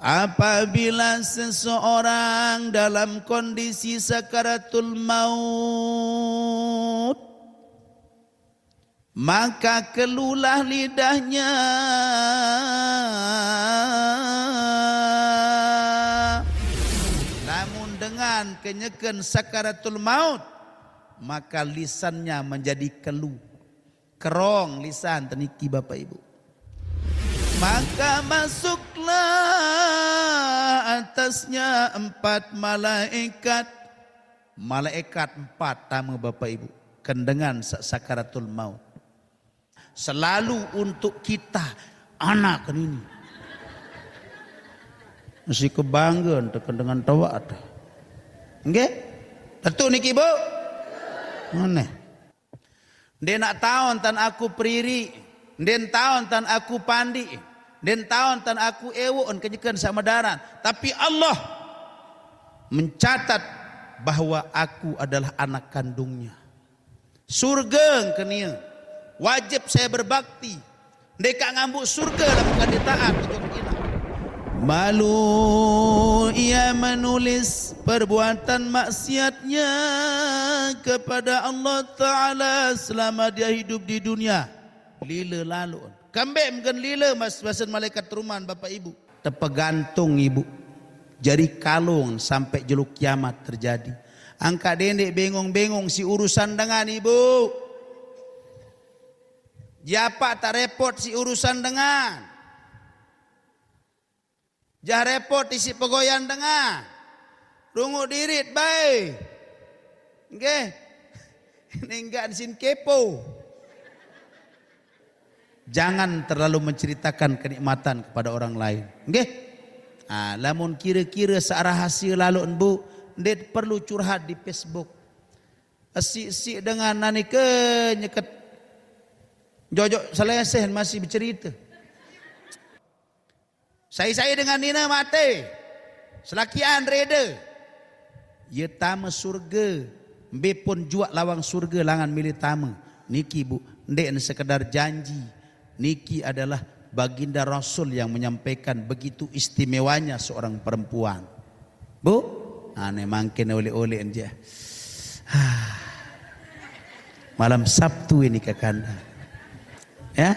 apabila seseorang dalam kondisi sakaratul maut, maka kelulah lidahnya namun dengan kenyeken sakaratul maut, maka lisannya menjadi keluh, kerong lisan teniki Bapak Ibu. Maka masuklah atasnya 4 malaikat. Malaikat 4 tamu Bapak Ibu, kendengan sakaratul maut. Selalu untuk kita anak ini. Mesti kebanggaan dengan tawa ada. Nggih? Tentu niki Bu. Mana? Dia nak tahun tan aku priri, den tahun tan aku pandi, den tahun tan aku ewon kenyekan sama daran. Tapi Allah mencatat bahwa aku adalah anak kandungnya. Surga kenia, wajib saya berbakti. Deka ngambuk surga lah bukan ditaat. Malu ia menulis perbuatan maksiatnya kepada Allah Ta'ala selama dia hidup di dunia. Lila lalu. Kambek mungkin lila bahasa malaikat ruman Bapak Ibu. Terpegantung Ibu. Jari kalung sampai jeluk kiamat terjadi. Angka dendek bengong-bengong si urusan dengan Ibu. Japa tak repot si urusan dengan. Jah repot isi pegoyan dengan. Rungu dirit baik. Nggih. Nenggak disin kepo. Jangan terlalu menceritakan kenikmatan kepada orang lain. Nggih. Lamun kira-kira searah hasil lalu Bu, ndet perlu curhat di Facebook. Asik-asik dengan nani ke nyeket. Jojok selesai masih bercerita. Saya dengan Nina mati. Selakian reda. Ya tama surga. Mbe pun juak lawang surga langan milih tama. Niki Bu, ndek sekedar janji. Niki adalah baginda Rasul yang menyampaikan begitu istimewanya seorang perempuan. Bu, aneh mangkin oleh-oleh aja. Malam Sabtu ini kakanda. Ya.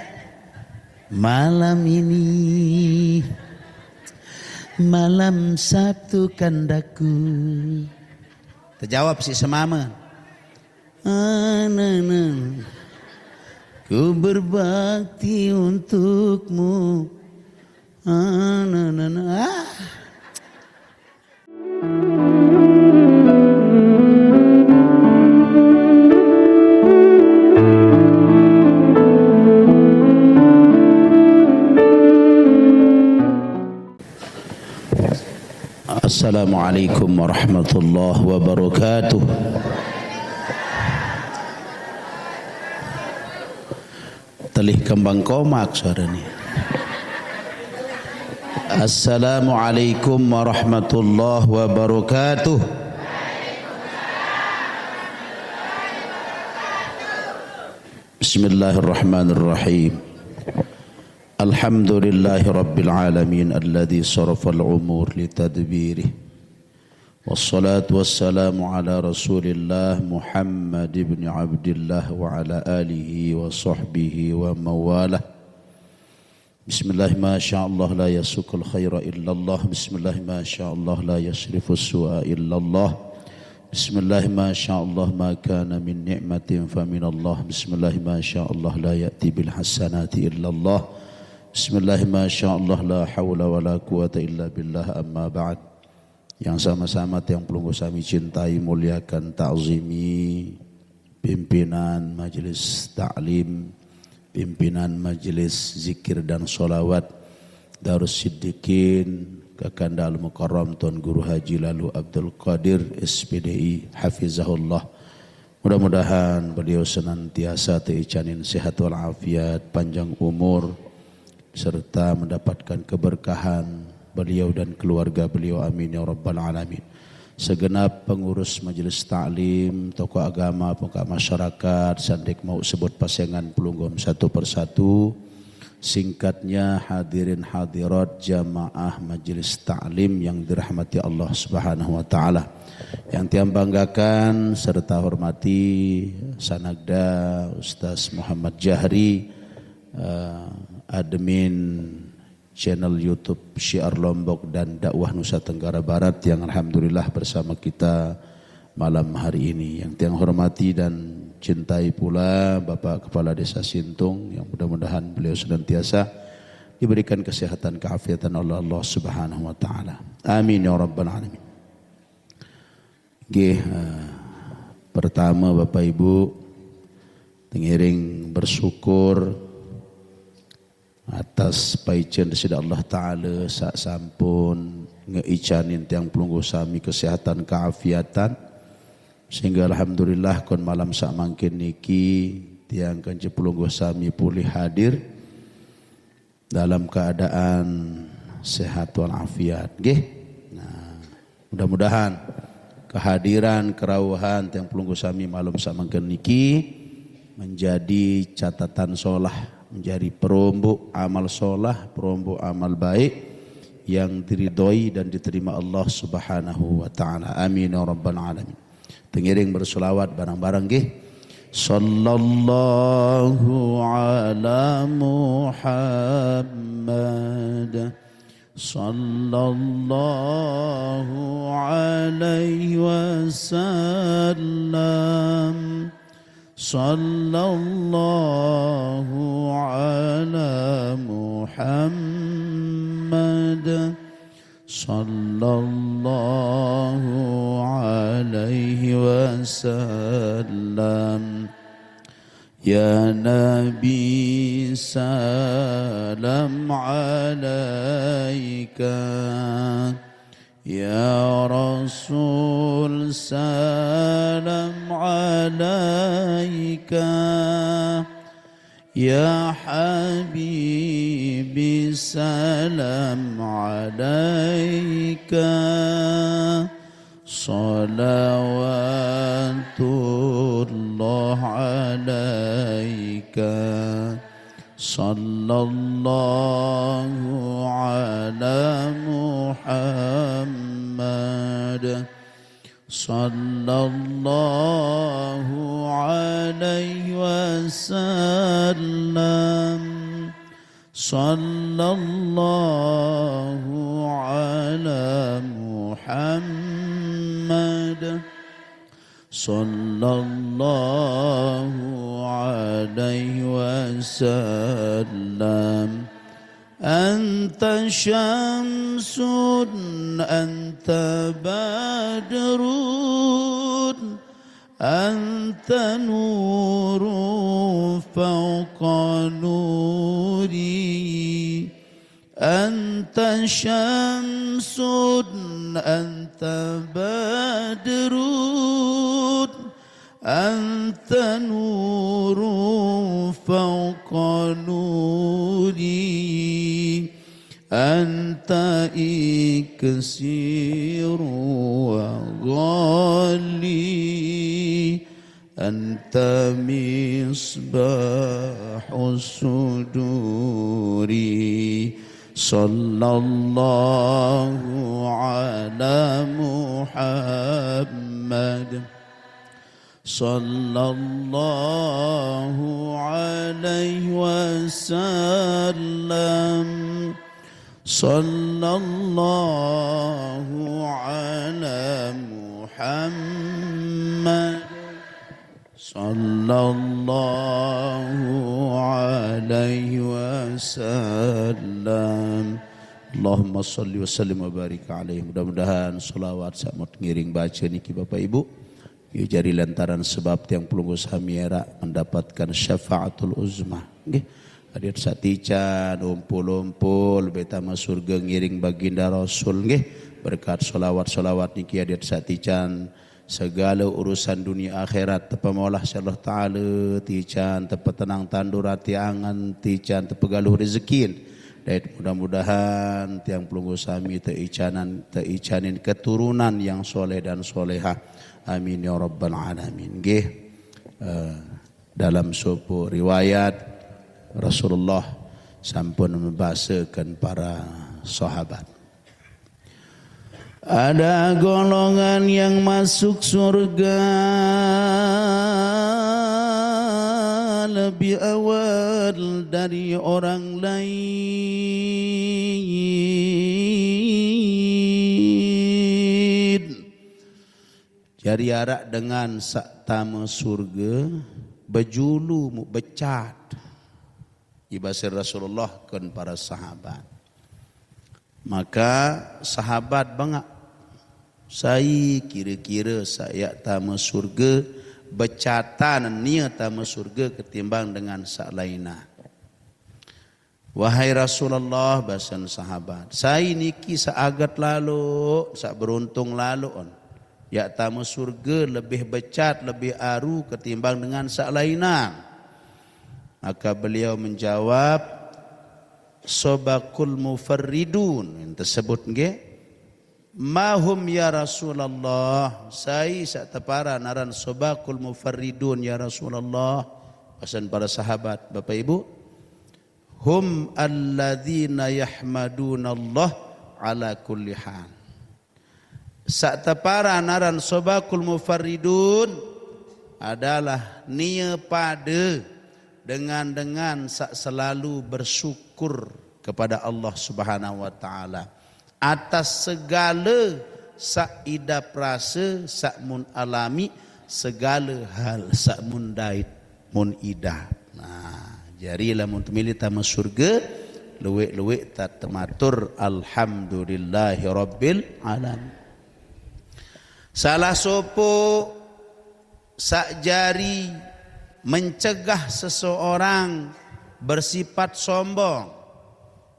Malam ini malam Sabtu kandaku. Terjawab si semama. Ku berbakti untukmu. Assalamualaikum warahmatullahi wabarakatuh. Telih kembang komak suara ni. Assalamualaikum warahmatullahi wabarakatuh. Bismillahirrahmanirrahim. Alhamdulillahi rabbil alamin alladhi sarafal umur litadbirih. Wassalatu wassalamu ala rasulillah Muhammad ibn Abdillah wa ala alihi wa sahbihi wa mawalah. Bismillah ma sya'allah la yasukul khaira illallah. Bismillah ma sya'allah la yasrifus su'a illallah. Bismillah ma sya'allah ma kana min ni'matin faminallah. Bismillah ma sya'allah la ya'ti bil hasanati illallah. Bismillah ma sya'allah la hawla wa la quwata illa billah amma ba'd. Yang sama-sama yang perlu kami cintai, muliakan, ta'zimi pimpinan majelis ta'lim, pimpinan majelis zikir dan solawat Darus Siddiqin Kakanda Al-Mukarram Tuan Guru Haji Lalu Abdul Qadir SPDI Hafizahullah. Mudah-mudahan beliau senantiasa teicanin sehat walafiat, panjang umur, serta mendapatkan keberkahan beliau dan keluarga beliau, amin ya rabbal alamin. Segenap pengurus majelis taklim, tokoh agama, pokok masyarakat, sandik mau sebut pasangan pelunggum satu persatu. Singkatnya hadirin hadirat jamaah majelis ta'lim yang dirahmati Allah Subhanahu wa taala. Yang tiang banggakan serta hormati Sanagda Ustaz Muhammad Jahri, admin channel YouTube Syiar Lombok dan Dakwah Nusa Tenggara Barat yang alhamdulillah bersama kita malam hari ini. Yang tiang hormati dan cintai pula Bapak Kepala Desa Sintung yang mudah-mudahan beliau senantiasa diberikan kesehatan keafiatan oleh Allah Subhanahu wa taala. Amin ya rabbal alamin. Pertama Bapak Ibu tengiring bersyukur atas paicen dari Allah taala sak sampun ngeicanin tiang pelungguh sami kesehatan keafiatan. Sehingga alhamdulillah kon malam sak mangkin niki tiang kanci pelungguh sami pulih hadir dalam keadaan sehat walafiat. Nah, mudah-mudahan kehadiran kerawuhan tiang pelungguh sami malam sak mangkin niki menjadi catatan solah, menjadi perombo amal solah, perombo amal baik yang diridhoi dan diterima Allah Subhanahu wa taala. Amin ya rabbal alamin. Tengiring bersolawat barang-barang nggih. Sallallahu ala Muhammad sallallahu alaihi wasallam sallallahu ala Muhammad sallallahu alaihi wasallam. Ya Nabi salam alaika, ya Rasul salam alaika, ya Habibi salam alaika, salawatullah alaika, sallallahu ala Muhammad sallallahu alaihi wasallam sallallahu ala Muhammad sallallahu alaihi wasallam. Anta syamsun anta badrun anta nuru fawqa nuri, anta syamsun anta badrun anta nuru fawqa nuri, anta iksiru wa ghali, anta misbahu suduri. Sallallahu ala Muhammad sallallahu alaihi wasallam sallallahu ala Muhammad sallallahu alaihi wasallam. Allahumma salli wa sallim wa barik alaihi. Mudah-mudahan salawat sakmot ngiring baca niki Bapak Ibu ya jari lantaran sebab tiang pelunggu samiera mendapatkan syafaatul uzma. Nggih. Hadir satican umpul-umpul betama surga ngiring baginda Rasul nggih. Berkat salawat-salawat niki hadir satican segala urusan dunia akhirat tepamaulah Allah taala tican tepetenang tandur hati angan tican tepegaluh rezekin. Dan mudah-mudahan tiang pelunggu sami teicanin keturunan yang soleh dan solehah. Amin ya rabbal alamin. Dalam suatu riwayat Rasulullah sampun membahasakan para sahabat. Ada golongan yang masuk surga lebih awal dari orang lain. Jadi arak dengan sak tamu surga bejulu mu becat. Ibasir Rasulullah kan para sahabat. Maka sahabat bangak. Saya kira-kira saya tamu surga becatan niat tamu surga ketimbang dengan sak lainah. Wahai Rasulullah bahasan sahabat, saya niki saagat lalu, sak beruntung lalu on. Ya tamu surga lebih becat, lebih aru ketimbang dengan sak lainah. Maka beliau menjawab, sobakul mufarridun yang tersebut nggih. Mahum ya Rasulullah, saya sak tepara naran sobakul mufarridun ya Rasulullah. Pesan para sahabat, Bapak Ibu, hum alladzina yahmaduna Allah ala kulli hal. Sak tepara naran sobakul mufarridun adalah nia pada dengan sak selalu bersyukur kepada Allah Subhanahu wa taala atas segala sak idap rasa sak mun alami, segala hal sak mun dait mun idap. Nah, jadilah mun temili tamu surga luwek-luwek tak tematur alhamdulillahi rabbil alamin. Salah sopo sak jari mencegah seseorang bersifat sombong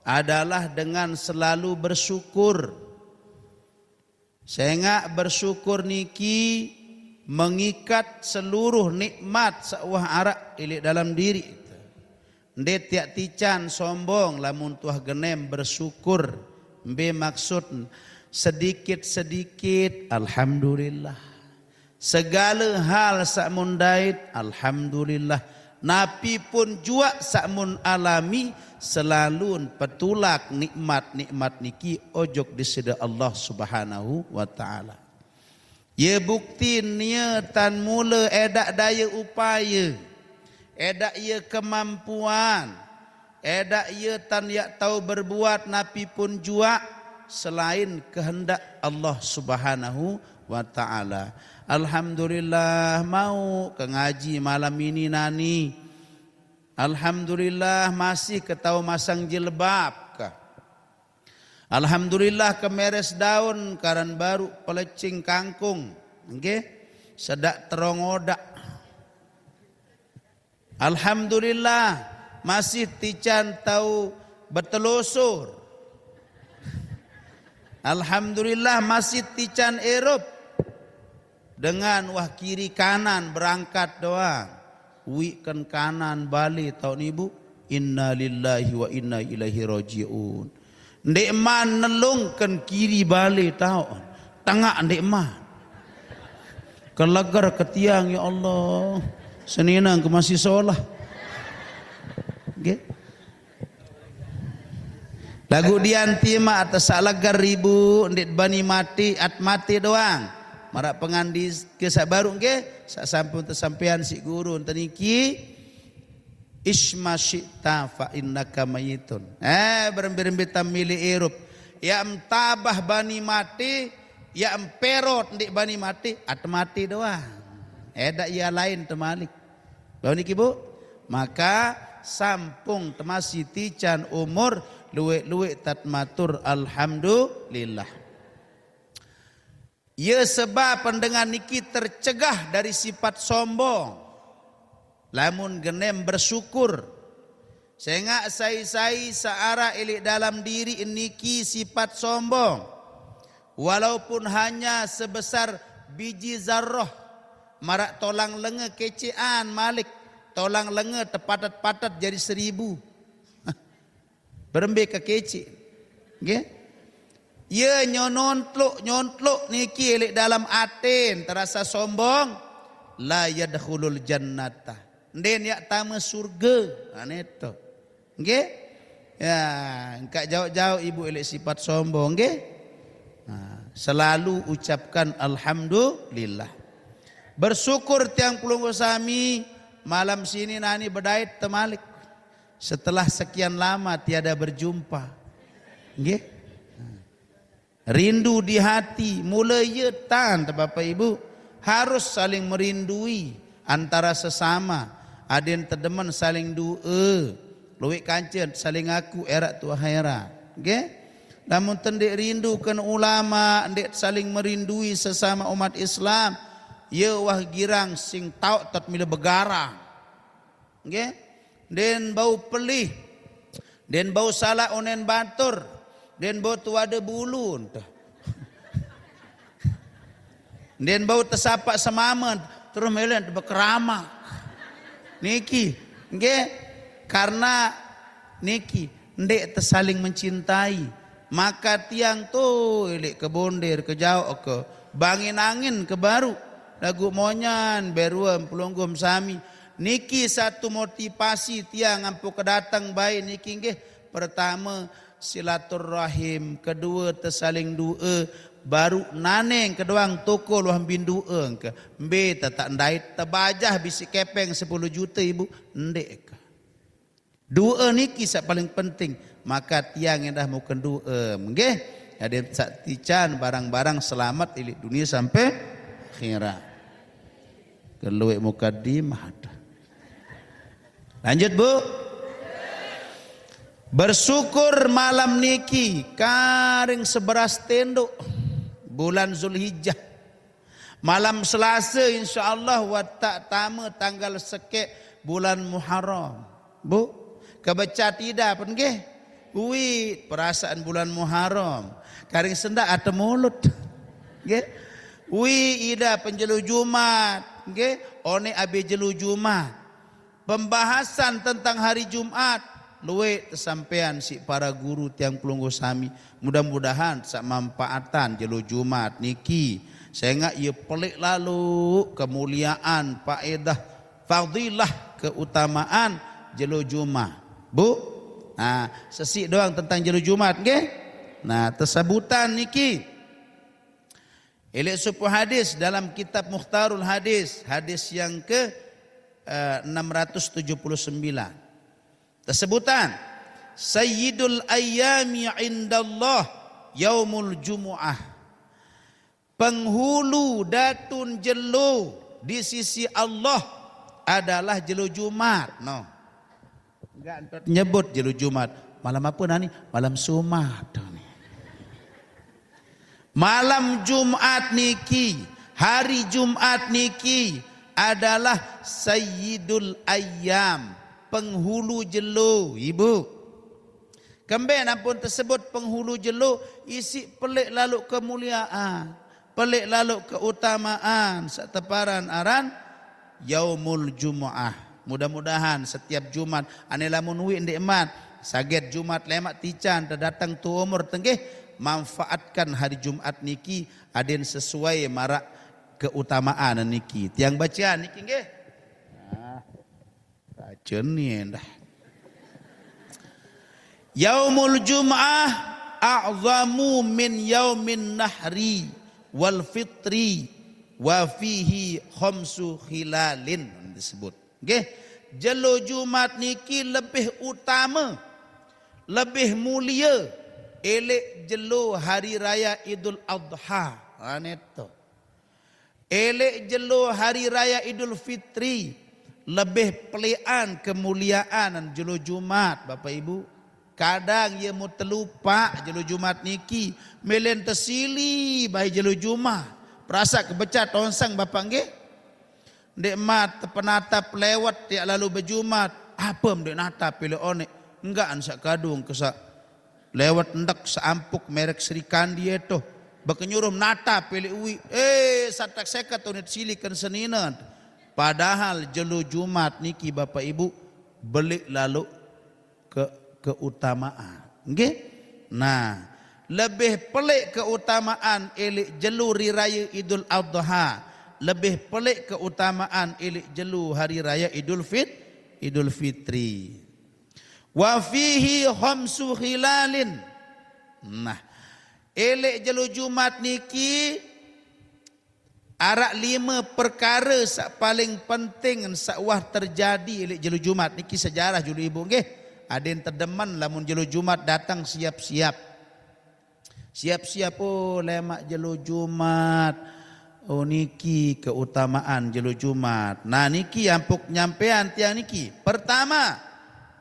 adalah dengan selalu bersyukur. Sehingga bersyukur niki mengikat seluruh nikmat sawah arak ilik dalam diri. Ndet tiak tican sombong lamun tuah genem bersyukur. Mbe maksud sedikit-sedikit alhamdulillah. Segala hal sak mundait alhamdulillah. Napi pun jua sak mun alami selalu petulak nikmat-nikmat niki ojok disida Allah Subhanahu wa taala. Ye bukti niatan mula edak daya upaya, edak ye kemampuan, edak ye tan yak tahu berbuat napi pun jua selain kehendak Allah Subhanahu wa taala. Alhamdulillah mau ke ngaji malam ini nani. Alhamdulillah masih ketahu masang jilbab kah. Alhamdulillah kemeres daun karan baru pelecing kangkung. Nggih, sedak terong odak. Alhamdulillah masih tican tahu bertelusur. Alhamdulillah masih tican erup dengan wah kiri kanan berangkat doang. Wikan kanan balik tahun ibu. Inna lillahi wa inna ilaihi raji'un. Ndek man nelungkan kiri balik tahun. Tengah ndek man. Kelagar ketiang ya Allah. Seninang ke masih solah. Okay. Lagu dianti ma atas salagar ribu ndek bani mati at mati doang. Marak pengandi kisah baru ke sampun tersampean si guru teniki isma syi'ta fa innaka mayitun. Berembi-rembi tamili irup ya tabah bani mati ya perot ndik bani mati at mati doang. Eda ia lain temalik. Bau niki Bu, maka sampung temasi tican umur luwek-luwek tatmatur alhamdulillah. Ya sebab pendengar niki tercegah dari sifat sombong. Lamun genem bersyukur. Sehingga sai-sai searah ilik dalam diri niki sifat sombong. Walaupun hanya sebesar biji zarroh. Marak tolang lenge kecean malik. Tolang lenge tepatat-patat jadi 1000. Berembe ke kece. Okay? Ya nyontluk niki ilik dalam aten terasa sombong. La yadkhulul jannata. Den yak tama surga. Aneto. Nggih? Ya, engkak jauh-jauh ibu elek sifat sombong nggih. Selalu ucapkan alhamdulillah. Bersyukur tiang pelunggu sami malam sini nani berdait temalik. Setelah sekian lama tiada berjumpa. Nggih. Rindu di hati mulai yetan Bapak Ibu harus saling merindui antara sesama. Aden terdemen saling doa. Luwik kancen saling aku erak tu akhirat. Nggih. Namun tendek rindu kan ulama, ndek saling merindui sesama umat Islam. Ye wah girang sing tau tat mila begara. Nggih. Den bau pelih. Den bau salah onen batur. Den bau tuada bulu. Den bau tersapak semaman terus melen berkeramak. Niki, nggih. Karena niki ndek tersaling mencintai. Maka tiang tu ilik ke bondir ke jauh ke bangin angin ke baru lagu monyan beruam pelonggom sami niki satu motivasi tiang ampu kedatang baik niki nggih pertama silaturahim kedua tersaling doa baru naneng keduang toko luah bindu ke mbe tak ndait tebajah bisi kepeng 10 juta ibu ndek doa niki sak paling penting. Maka tiang yang dah mau kendu nggih ada tican barang-barang selamat ilik dunia sampai akhirat. Keluwe mukaddimah. Lanjut Bu. Bersyukur malam niki karing seberas tenduk bulan Zulhijjah. Malam Selasa insyaallah watak tama tanggal sekek bulan Muharram. Bu, kebaca tidak pun nggih. Ui perasaan bulan Muharram karing sendak atau mulut nggih ui ida penjelu Jumat nggih one abe jelu Jumat pembahasan tentang hari Jumat luwe tersampaian si para guru tiang pelunggu sami mudah-mudahan sak manfaatan jelu Jumat niki sehingga ia pelik lalu kemuliaan faedah fadilah keutamaan jelu Jumat Bu. Nah, sesik doang tentang jelu Jumat nggih. Nah, tersebutan niki. Elek supu hadis dalam kitab Mukhtarul Hadis, hadis yang ke 679. Tersebutan Sayyidul ayyami indallah yaumul jumu'ah. Penghulu datun jelu di sisi Allah adalah jelu Jumat. No. Enggak nyebut jelu Jumat. Malam apa nani? Malam Jumat. Malam Jumat niki, hari Jumat niki adalah Sayyidul Ayyam, penghulu jelu, Ibu. Kemben ampun tersebut penghulu jelu isi pelik lalu kemuliaan, pelik lalu keutamaan seteparan aran Yaumul Jumu'ah. Mudah-mudahan setiap Jumat ane lamun wi ndek emat saget Jumat lemak tican terdatang tu umur tenggih manfaatkan hari Jumat niki aden sesuai marak keutamaan niki tiang bacaan niki nggih baca ni dah Yaumul Jum'ah a'zamu min yaumin nahri wal fitri wa fihi khamsu khilalin disebut nggih jelu Jumat niki lebih utama lebih mulia elek jelu hari raya Idul Adha aneto elek jelu hari raya Idul Fitri lebih pelian kemuliaan jelu Jumat Bapak Ibu kadang ia mu terlupa jelu Jumat niki melen tersili bai jelu Jumat perasa kebecat onsang Bapak nggih dek mat penatap lewat tiak lalu berjumat apa dek natap pilih onek enggak ansak kadung kesak lewat ndak seampuk merek Sri Kandi itu berkenyurum natap pilih uwi satak sekat unit silikan seninan padahal jelu Jumat niki Bapak Ibu belik lalu keutamaan nggih nah lebih pelik keutamaan elik jelu raya Idul Adha lebih pelik keutamaan ilik jelu hari raya Idul Fitri. Wa fihi khamsu khilalin. Nah, elek jelo Jumat niki arak 5 perkara sak paling penting sak wah terjadi elek jelo Jumat niki sejarah julu ibu nggih. Aden terdeman lamun jelo Jumat datang siap-siap. Siap-siap oh lemak jelo Jumat. Oh niki keutamaan jelo Jumat. Nah niki ampuk nyampean tiang niki. Pertama,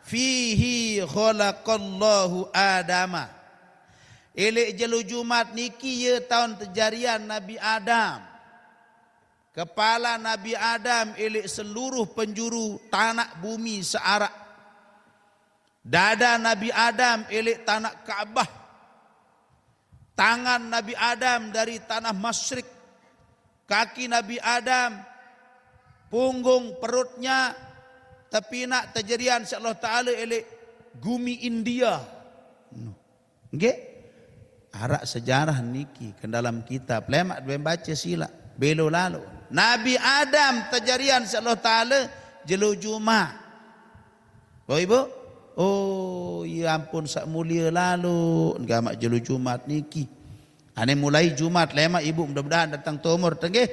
fihi khalaqallahu Adama. Elek jelo Jumat niki ye tahun terjarian Nabi Adam. Kepala Nabi Adam elek seluruh penjuru tanah bumi searak. Dada Nabi Adam elek tanah Ka'bah. Tangan Nabi Adam dari tanah Masyrik. Kaki Nabi Adam, punggung perutnya, tepinak terjadian Allah Ta'ala elek gumi India. Nggih? Arak sejarah niki ke dalam kitab. Lemak baca sila. Belo lalu. Nabi Adam terjadian Allah Ta'ala jelo Jumat. Oh ibu? Oh ya ampun sak mulia lalu. Gamak jelo Jumat niki. Ane mulai Jumat lemak ibu mudah-mudahan datang tu umur tenggih.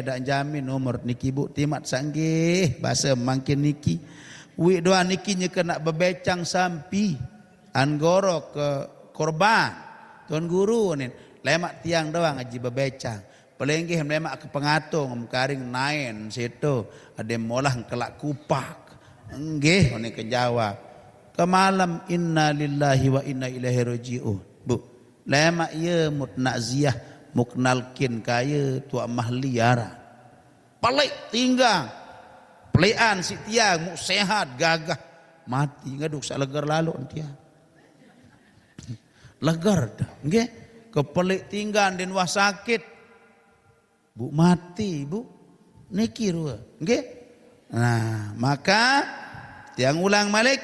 Dak jamin umur niki ibu timat sanggih bahasa makin niki. Wi doa niki nya kena bebecang sampi anggoro ke korban. Tuan guru ni lemak tiang doang ngaji bebecang. Pelenggih lemak ke pengatung karing nain situ ada molah kelak kupak. Nggih ni kejawab. Kemalam inna lillahi wa inna ilaihi raji'un. Bu lemak ye mut nakziah muknalkin kaya tua mahliara pelik tinggal pelian si tiang muk sehat gagah mati ngaduk sak legar lalu tiang legar dah nggih kepelik tinggal den wah sakit bu mati bu niki rua nggih. Nah maka tiang ulang malik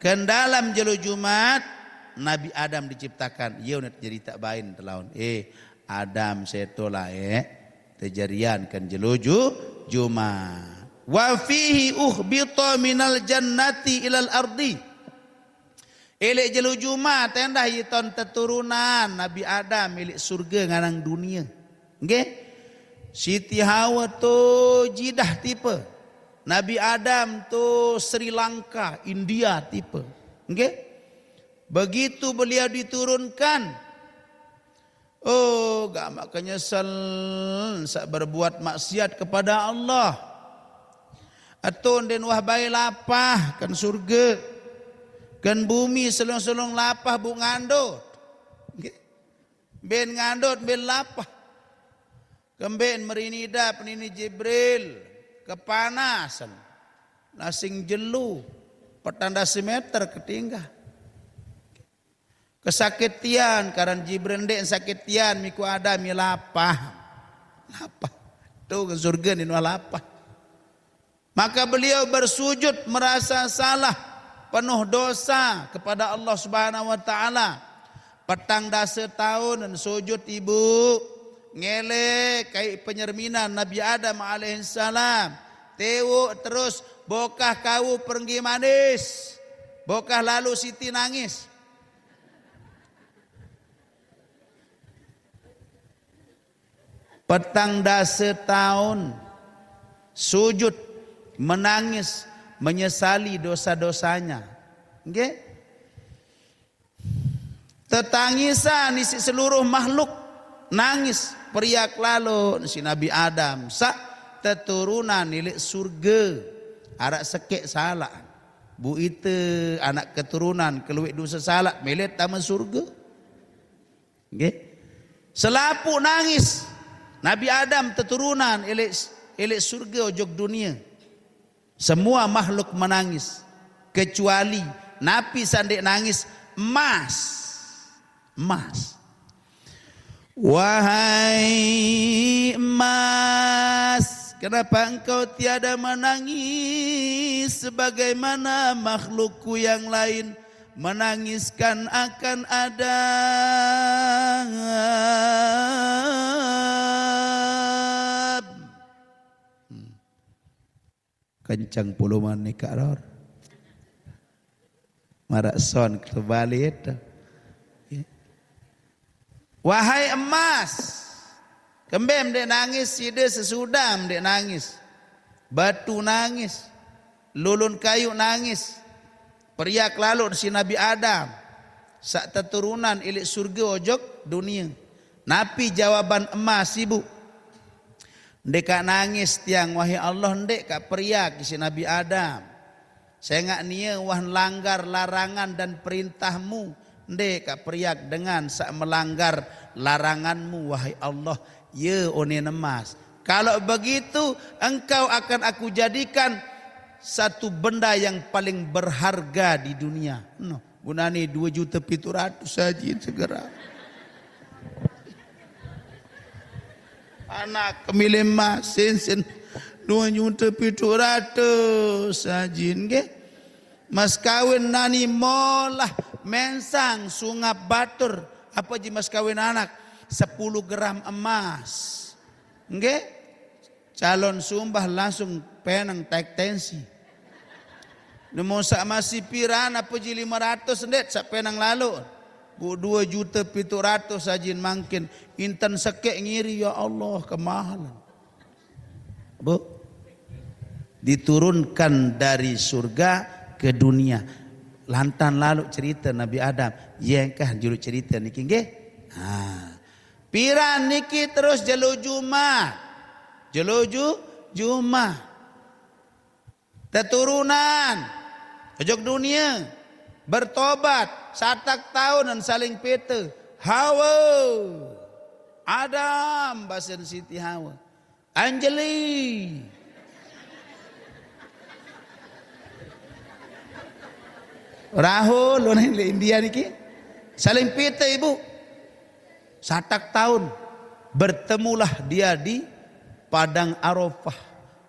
ke dalam jelo Jumat Nabi Adam diciptakan. Ia nak jadi tak bain terlaun. Adam setolah terjadian kan jeluju Jumat. Wa fihi uhbita minal jannati ilal ardi. Elek jelu Jumat tendah yiton teturunan Nabi Adam milik surga nganang dunia. Nggih? Siti Hawa tu Jidah tipe. Nabi Adam tu Sri Lanka, India tipe. Nggih? Begitu beliau diturunkan, oh gak makanya sak berbuat maksiat kepada Allah. Atun den wah bae lapah kan surga, kan bumi selong-selong lapah bu ngandot, ben ngandot ben lapah, kemben merinida penini Jibril kepanasan, nasing jelu, petanda semeter ketinggal. Kesakitian karan Jibril ndek sakitian miku Adam mi lapah. Lapah. Tu ke surga ni lapah. Maka beliau bersujud merasa salah, penuh dosa kepada Allah Subhanahu wa taala. Petang dasa tahun dan sujud ibu ngele kai penyerminan Nabi Adam alaihissalam. Tewuk terus bokah kau pergi manis. Bokah lalu Siti nangis. Petang dasa tahun sujud menangis menyesali dosa-dosanya. Nggih? Tetangisan isi seluruh makhluk nangis periak lalu si Nabi Adam sak teturunan milik surga arak sekek salah. Bu itu anak keturunan keluik dosa salah milik taman surga. Nggih? Selapu nangis Nabi Adam keturunan elek surga ojok dunia. Semua makhluk menangis kecuali Nabi sandek nangis emas. Emas. Wahai emas, kenapa engkau tiada menangis sebagaimana makhlukku yang lain menangiskan akan adab. Kencang puluhan ni Kak Ror. marak son kembali itu. Wahai emas, kembem dek nangis, sida sesudam dek nangis, batu nangis, lulun kayu nangis, periak lalu si Nabi Adam, sak teturunan ilik surga ojok dunia. Napi jawaban emas ibu, ndek kak nangis tiang wahai Allah, ndek kak periak si Nabi Adam. Saya ngak nia wah langgar larangan dan perintahmu, ndek kak periak dengan sak melanggar laranganmu wahai Allah. Ya onen emas. Kalau begitu engkau akan aku jadikan satu benda yang paling berharga di dunia. No, gunane 2.700.000 saja segera. Anak kemilih emas sen 2.700.000 saja nggih. Mas kawin nani molah mensang sungap batur apa ji mas kawin anak 10 gram emas. Nggih? Calon sumbah langsung penang tek tensi. Nemu sak masih piran apa ji 500 ndet sak penang lalu. Bu 2.700.000 sajin mangkin inten sekek ngiri ya Allah kemahalan. Bu diturunkan dari surga ke dunia. Lantan lalu cerita Nabi Adam, yengkah juru cerita niki nggih. Piran niki terus jelu Jumat. Jelu Jumat. Teturunan ojok dunia bertobat satak tahun dan saling pete. Hawa Adam basen Siti Hawa. Anjeli Rahul orang India niki saling pete ibu. Satak tahun bertemulah dia di Padang Arafah,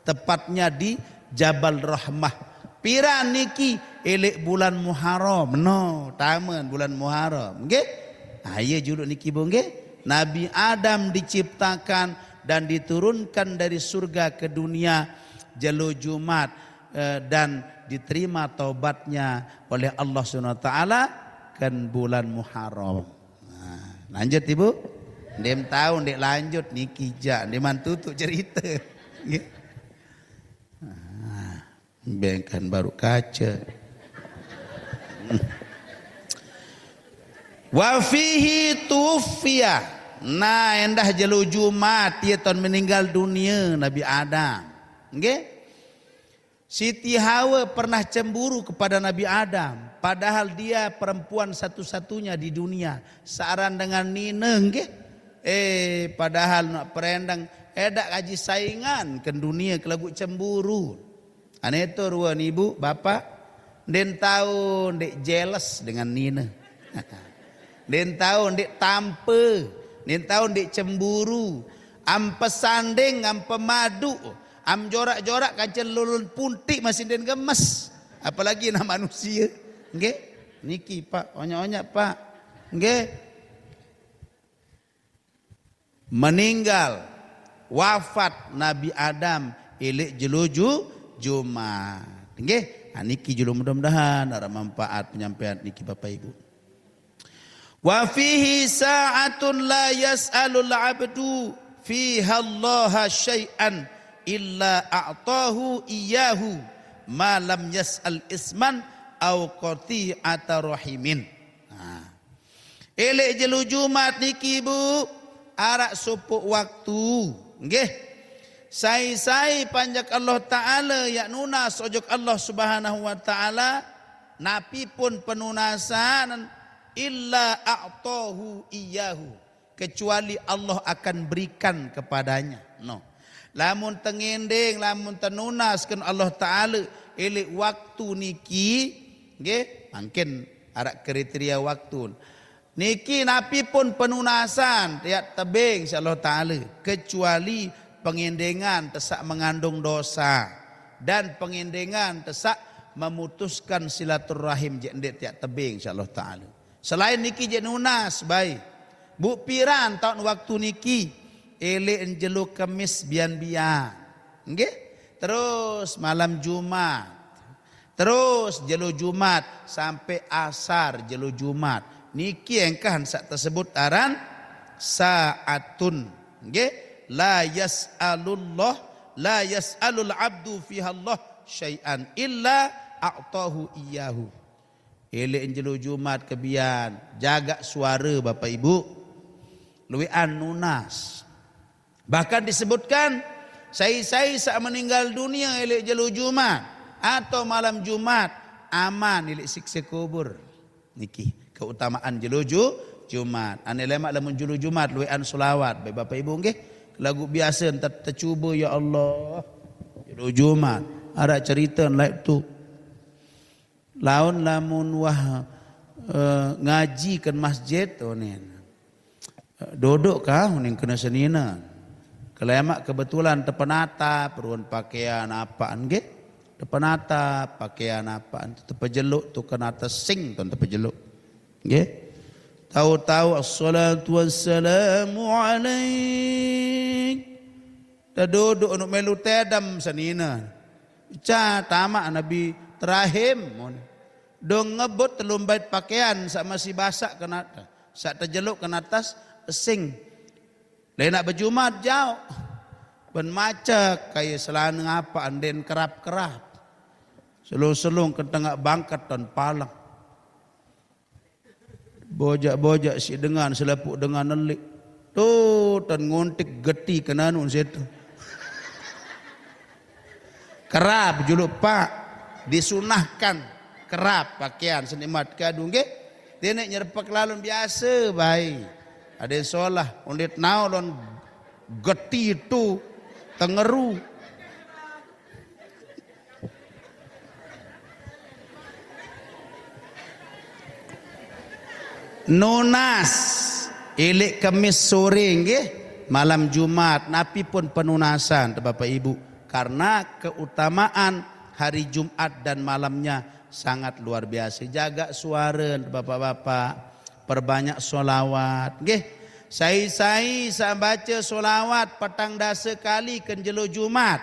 tepatnya di Jabal Rahmah. Piran niki elek bulan Muharram. No, taman bulan Muharram. Nggih? Ieu juluk niki bu nggih. Nabi Adam diciptakan dan diturunkan dari surga ke dunia jelu Jumat dan diterima taubatnya oleh Allah SWT kan bulan Muharram. Lanjut ibu, dem tahu dek lanjut niki jak deman tutup cerita. Bengkan baru kaca. Wa fihi tufiya. Nah endah jelu Jumat dia tahun meninggal dunia Nabi Adam. Nggih? Siti Hawa pernah cemburu kepada Nabi Adam, padahal dia perempuan satu-satunya di dunia. Searan dengan Nina, nggih. Padahal nak perendang edak kaji saingan ke dunia kelagu cemburu. Ane itu ruan ibu, bapak, den tahu dek jealous dengan Nina. Den tahu dek tampe, den tahu dek cemburu. Ampe sanding, ampe madu. Am jorak-jorak kancen lulun puntik masih den gemes. Apalagi nama manusia. Nggih? Niki Pak, onyak-onyak Pak. Nggih? Meninggal wafat Nabi Adam ilik jeluju Jumat. Nggih? Niki julu mudah-mudahan ada manfaat penyampaian niki Bapak Ibu. Wa fihi sa'atun la yas'alul 'abdu fiha Allah syai'an illa a'tahu iyyahu ma lam yas'al isman au qati'ata rahimin. Elek jelu Jumat niki Bu arak supuk waktu nggih. Sai-sai panjak Allah Ta'ala yak nunas ojok Allah Subhanahu wa Ta'ala napi pun penunasan illa a'tahu iyyahu kecuali Allah akan berikan kepadanya. No. Lamun tengendeng, lamun tenunaskan Allah Ta'ala elek waktu niki, nggih, mungkin ada kriteria waktu. Niki napi pun penunasan tiap tebing Allah Ta'ala kecuali pengendengan tesak mengandung dosa dan pengendengan tesak memutuskan silaturahim jendek tiap tebing Allah Ta'ala. Selain niki je nunas baik. Bu piran tahun waktu niki elek enjelu Kamis bian-bian. Nggih? Terus malam Jumat. Terus jelo Jumat sampai asar jelo Jumat. Niki engkah sak tersebut aran saatun. Nggih, la yas'alul abdu fiha Allah syai'an illa a'tahu iyyahu. Elek jelo Jumat kebian, jaga suara Bapak Ibu. Luwian nunas. Bahkan disebutkan saya saat meninggal dunia elek jelo Jumat atau malam Jumat aman elek siksa kubur. Niki keutamaan jelo Jumat. Ane lemak lamun jelo Jumat luwian selawat. Baik Bapak Ibu nggih, lagu biasa entar tercuba ya Allah. Jelo Jumat ada cerita lain tu. Laun lamun wah ngaji ke masjid tu ni. Duduk kah uning kena senina. Kelemak kebetulan tepenata perun pakaian apaan nggih? Tepenata pakaian apaan? Tepejeluk tu kena atas sing tuan tepejeluk. Nggih. Tahu-tahu assalatu wassalamu alaik. Dah duduk untuk melu tedam senina. Ca tamak Nabi terahim. Dong ngebut telum bait pakaian sak masih basah kena sak terjeluk kena atas sing. Lain nak berjumat jauh. Ben macak kaya selana apa anden kerap-kerap. Selung-selung ke tengah bangkat dan palang. Bojak-bojak si dengan selapuk dengan nelik. Tuh dan nguntik geti kena nun situ. Kerap juluk pak disunahkan kerap pakaian senimat kadu nggih. Dia nak nyerpak lalun biasa baik. Ada yang solah undit naulon geti itu tengeru. Nunas elek Kamis sore nggih malam Jumat napi pun penunasan Bapak Ibu karena keutamaan hari Jumat dan malamnya sangat luar biasa. Jaga suara Bapak-bapak. Perbanyak solawat. Nggih. Saya baca solawat petang dasa kali kenjelo Jumat.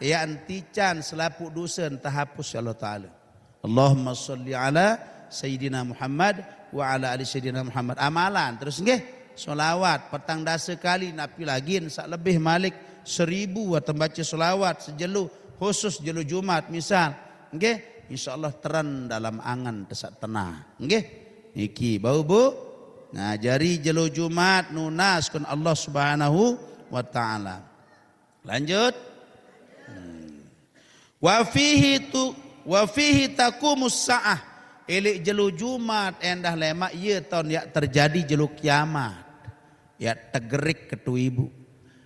Ya antican selapuk dosa terhapus Allah Ta'ala. Allahumma salli ala Sayyidina Muhammad wa ala ali Sayyidina Muhammad. Amalan. Terus nggih. Solawat petang dasa kali napi lagi sak lebih malik 1000 atau baca solawat sejelu khusus jelo Jumat misal. Nggih. InsyaAllah teran dalam angan tesak tenah. Nggih. Niki bau bu. Nah jari jelo Jumat nunas kun Allah Subhanahu wa taala. Lanjut. Wa fihi taqumus saah. Elek jelo Jumat endah lemak ye tahun ya terjadi jelo kiamat. Ya tegerik ketu ibu.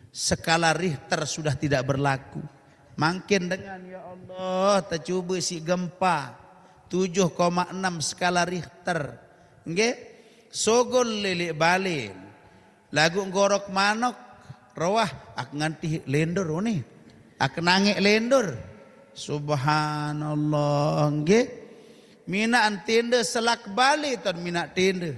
Skala Richter sudah tidak berlaku. Makin dengan ya Allah tercuba si gempa 7,6 skala Richter. Nggih, sogol lilik balin. Lagu gorok manok, rawah ak nganti lendur ni. Ak nangik lendur. Subhanallah nggih. Mina antinde selak bali ton mina tinde.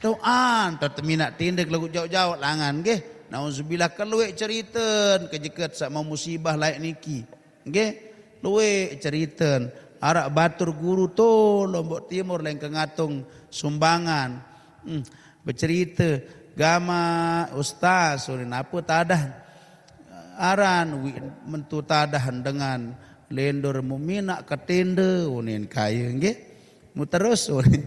Tuan tot mina tinde lagu jauh-jauh langan nggih. Nauzubillah keluek cerita kejeket sak mau musibah laik niki. Nggih, luwek cerita. Arak batur guru tu Lombok Timur lain kengatung sumbangan. Bercerita gama ustaz urin apa tadah aran mentu tadahan dengan lendur mumina ke tenda unin kaya nggih. Mu terus unin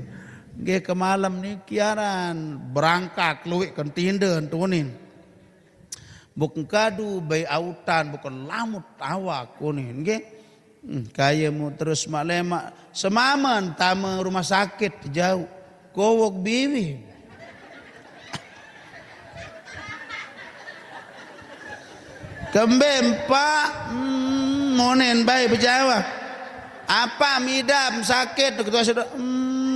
nggih ke malam ni kiaran berangkat luwek ke tenda tunin. Bukan kadu bayi autan bukan lamut awak unin nggih. Kaya mu terus maklemak semaman tama rumah sakit jauh kowok bibi kembem pak monen baik berjawab apa midam sakit ketua sudah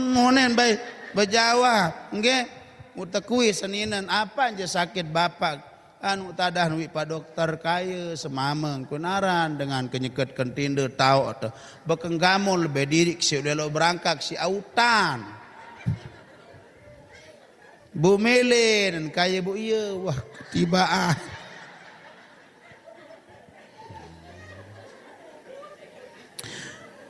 monen baik berjawab nggih utakui seninan apa aja sakit bapak anu tadah nuwi pak dokter kaya semameng kunaran dengan kenyeket kentinda tau atau bekenggamul bedirik si udah lo berangkat si autan Bu Melin kaya bu iya wah ketibaan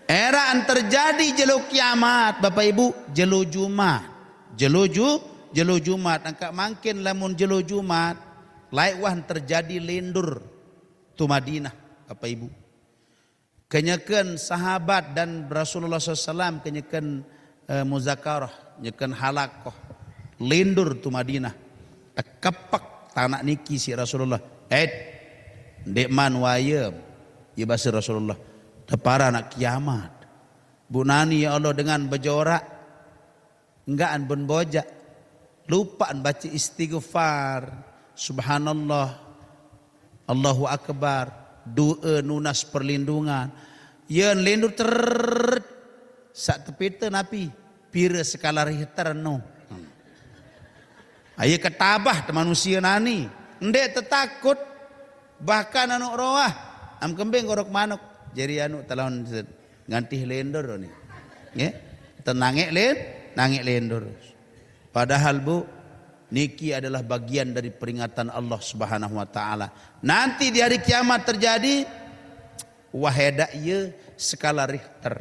Era an terjadi jelo kiamat Bapak Ibu, jelo Jumat. Jelo Jumat angka mangkin lamun jelo Jumat laik wah terjadi lendur tu Madinah Bapak Ibu. Kenyakan sahabat dan Rasulullah SAW kenyakan muzakarah, nyakan halakoh lendur tu Madinah. Kepak tanak niki si Rasulullah. Dek man wayem. Ya bahasa Rasulullah. Tepara nak kiamat. Bunani ya Allah dengan berjorak. Enggaan ben bojak. Lupaan baca istighfar. Subhanallah. Allahu Akbar. Doa nunas perlindungan. Yen lendur sak tepita napi. Pira skala Richter no. Ayah ketabah manusia nani. Ndek tertakut. Bahkan anu roah. Am kembing gorok manuk. Jadi anu talon ngantih lendur ni. Ya. Tenangek nangek lendur. Padahal Bu, niki adalah bagian dari peringatan Allah Subhanahu wa taala. Nanti di hari kiamat terjadi waheda ieu skala Richter.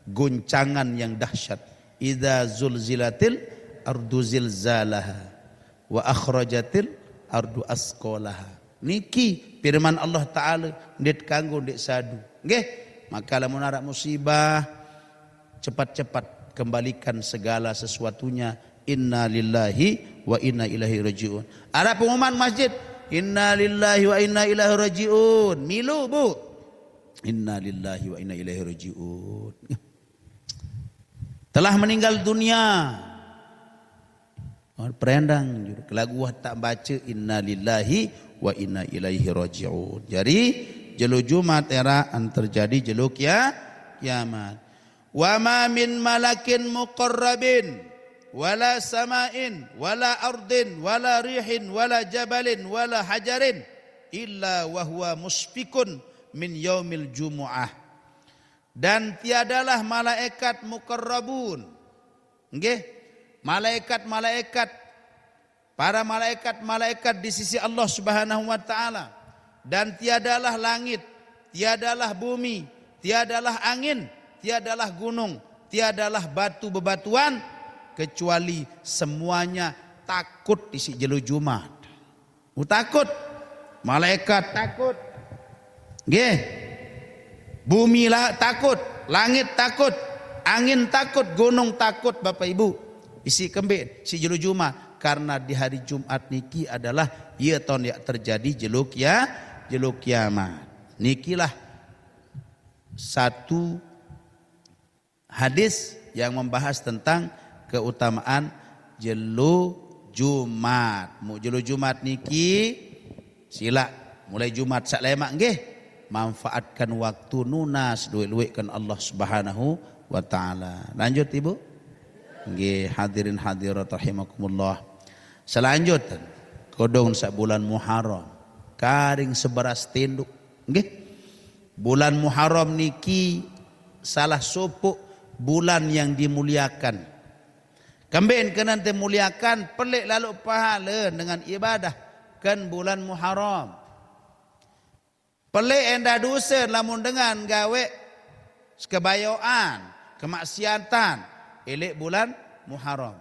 Goncangan yang dahsyat. Idza zulzilatil ardu zilzalaha wa akhrajatil ardu asqalaha. Niki firman Allah taala ndet kanggo ndet sadu. Nggih, maka lamun arep musibah cepat-cepat kembalikan segala sesuatunya. Inna lillahi wa inna ilaihi rajiun. Ada pengumuman masjid, inna lillahi wa inna ilaihi rajiun. Milu Bu. Inna lillahi wa inna ilaihi rajiun. Telah meninggal dunia. Perendang lagu tak baca inna lillahi wa inna ilaihi rajiun. Jadi jelo Jumat era an terjadi jelo kiamat. Wa ma min malakin muqarrabin wala sama'in wala ardin wala rihin wala jabalin wala hajarin illa wa huwa musfikun min yaumil jumu'ah. Dan tiadalah malaikat muqarrabun. Nggih, malaikat-malaikat, para malaikat-malaikat di sisi Allah Subhanahu wa taala, dan tiadalah langit, tiadalah bumi, tiadalah angin, tiadalah gunung, tiadalah batu bebatuan kecuali semuanya takut di si jelo Jumat. Takut, malaikat takut, nggih, bumi takut, langit takut, angin takut, gunung takut Bapak Ibu. Isi kembali si jelo Jumat karena di hari Jumat niki adalah ia tahun yang terjadi jelo kiamat. Nikilah satu hadis yang membahas tentang keutamaan jelo Jumat. Mu jelo Jumat niki sila mulai Jumat sak lemak nggih manfaatkan waktu nunas duit-duitkan Allah Subhanahu wa taala. Lanjut Ibu. Nggih hadirin hadirat rahimakumullah. Selanjutnya kodong sak bulan Muharram karing seberas tinduk. Nggih. Bulan Muharram niki salah sopuk bulan yang dimuliakan. Kembali ke nanti muliakan pelik lalu pahala dengan ibadah kan bulan Muharram. Pelik endah dosa lamun dengan gawe kebayoan, kemaksiatan elek bulan Muharram.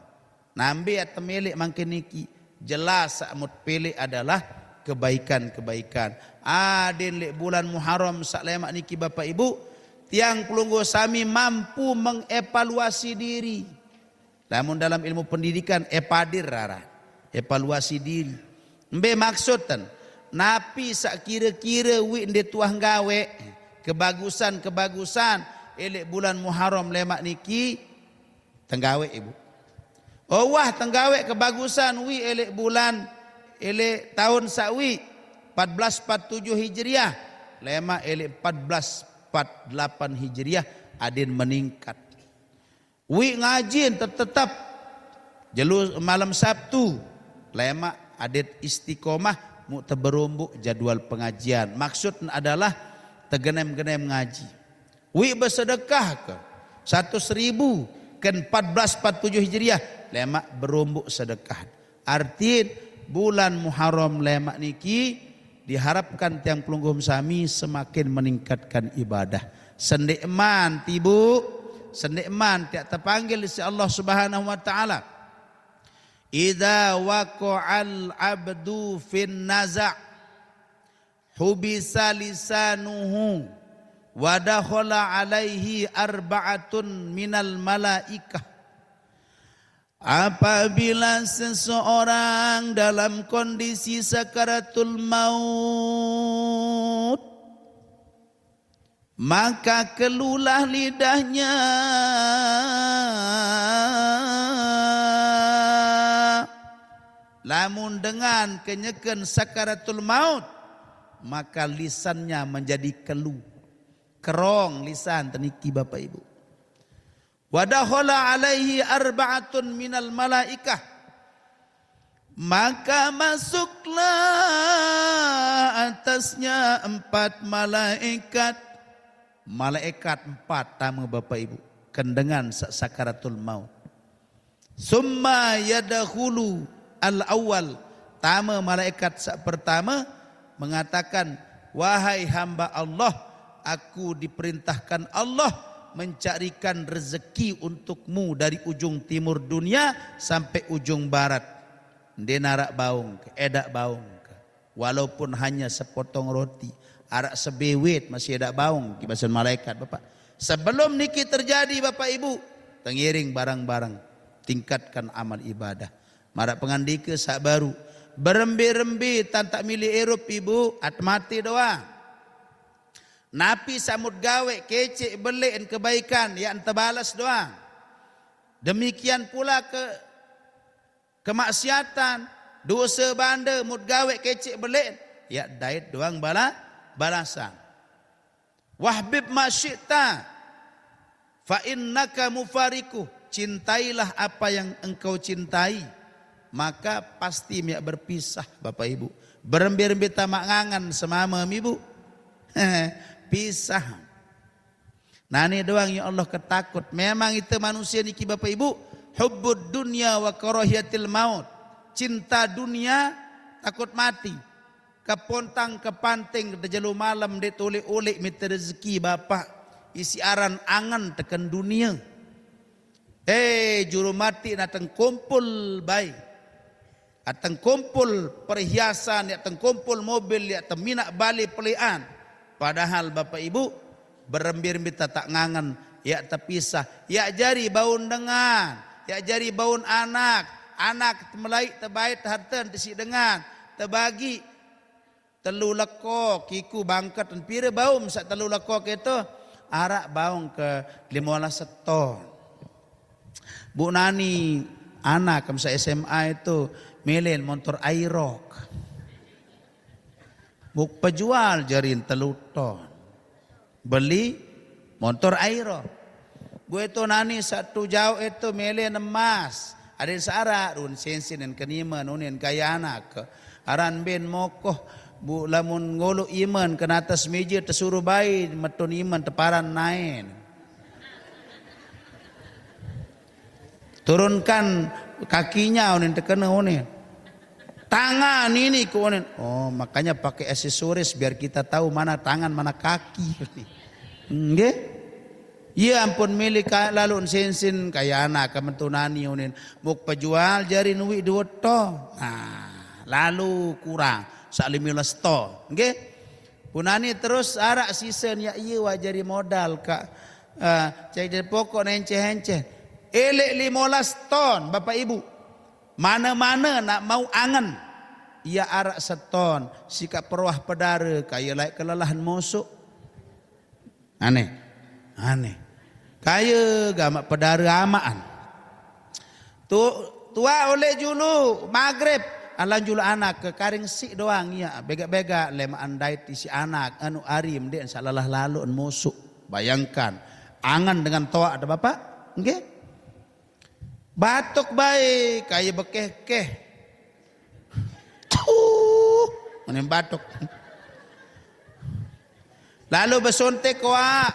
Nambi atau milik mangkin niki jelas sakmut pilih adalah kebaikan-kebaikan. Adin lek bulan Muharram sak lemak niki Bapak Ibu, tiang pelunggu sami mampu mengevaluasi diri. Namun dalam ilmu pendidikan epadir rara, evaluasi diri. Mbe maksudkan napi sak kira-kira wi nde tuah gawe kebagusan-kebagusan elek bulan Muharram lemak niki tenggawe Ibu. Oh wah tenggawe kebagusan wi elek bulan elek tahun sakwi 1447 Hijriah lemak elek 1448 Hijriah adin meningkat. Wi ngajin tetap jalur malam Sabtu lemak adat istiqomah mu teberumbuk jadwal pengajian. Maksud adalah tegenem-genem ngaji. Wi bersedekah ke 100.000 kan 1447 Hijriah lemak berumbuk sedekah. Arti bulan Muharram lemak niki diharapkan tiang pelunggum sami semakin meningkatkan ibadah. Sendikman tibu, sendikman tiak terpanggil si Allah Subhanahu wa taala. Idza waqa'al abdu fin naza' hubisa lisanuhu wa dakhala alaihi arba'atun minal malaikah. Apabila seseorang dalam kondisi sakaratul maut, maka kelulah lidahnya, lamun dengan kenyekan sakaratul maut, maka lisannya menjadi keluh, kerong lisan teniki Bapak Ibu. Wadakhala alaihi arba'atun minal malaikah, maka masuklah atasnya 4 malaikat. Malaikat 4 tamu Bapak Ibu, kendengan sakaratul maut. Summa yadakhulu al-awwal, tamu malaikat pertama mengatakan, wahai hamba Allah, aku diperintahkan Allah mencarikan rezeki untukmu dari ujung timur dunia sampai ujung barat. Dia narak baung, edak baung, walaupun hanya sepotong roti, arak sebewet masih edak baung, kibasan malaikat Bapak. Sebelum niki terjadi Bapak Ibu, tengiring barang-barang, tingkatkan amal ibadah. Marak pengandika sak baru, berembi-rembi tan tak milih erup Ibu, at mati doang. Napi samud gawe kecek belik kebaikan yang terbalas doang. Demikian pula kemaksiatan, dosa banda mud gawe kecek belik ya dait doang balasan. Wahbib masyita fa innaka mufariku, cintailah apa yang engkau cintai, maka pasti miak berpisah Bapak Ibu. Berembi-rembi tamak ngangan semama Ibu. Pisah. Nah ini doang ya Allah ketakut. Memang itu manusia niki Bapak Ibu, hubbud dunya wa karahiyatil maut. Cinta dunia, takut mati. Kepontang kepanting dejelu malam ditulik-ulik minta rezeki Bapak. Isi aran angan tekan dunia. Juru mati datang kumpul baik. Atang kumpul perhiasan, atang kumpul mobil, atang minak balik pelian. Padahal Bapak Ibu berembir-embir tak ngangen, ya terpisah, ya jari baun dengan, ya jari baun anak melai terbaik harta tesi dengan, terbagi telu lekok kiku bangkat dan pira baum sak telu lekok itu arak baung ke 15 ton. Bu Nani anak kamsa SMA itu milih motor Aerox. Buk pejual jarin teluton. Beli motor Aerox. Gue itu nani satu jauh itu milih emas. Ada seara run sensin dan kenima nunin kaya anak. Aran ben mokoh bu lamun ngolo iman ke atas meja tersuruh bayi metun iman teparan nain. Turunkan kakinya unin terkena unin. Tangan ini kuonen. Oh, makanya pakai aksesoris biar kita tahu mana tangan mana kaki. Nggih? Ya ampun milik lalu sensin kaya anak kementunani unin. Muk pejual jari nuwi 2 to. Nah, lalu kurang sak 15 to. Nggih? Punani terus arak sisen ya iya wajari modal kak. Cai dari pokok nenceh-enceh. Elek 15 ton Bapak Ibu. Mana-mana nak mau angan, ia arak seton, sikap perwah pedara, kaya laik kelelahan mosok. Aneh. Kaya gamak pedara amaan. Tua oleh julu maghrib, alang julu anak ke karing sik doang ya, bega-bega lemaan dait isi anak, anu ari mendek salalah lalu mosok. Bayangkan, angan dengan toa ada Bapak, nggih? Batuk baik, kayak bekeh-keh. Menem batuk. Lalu besontek koa,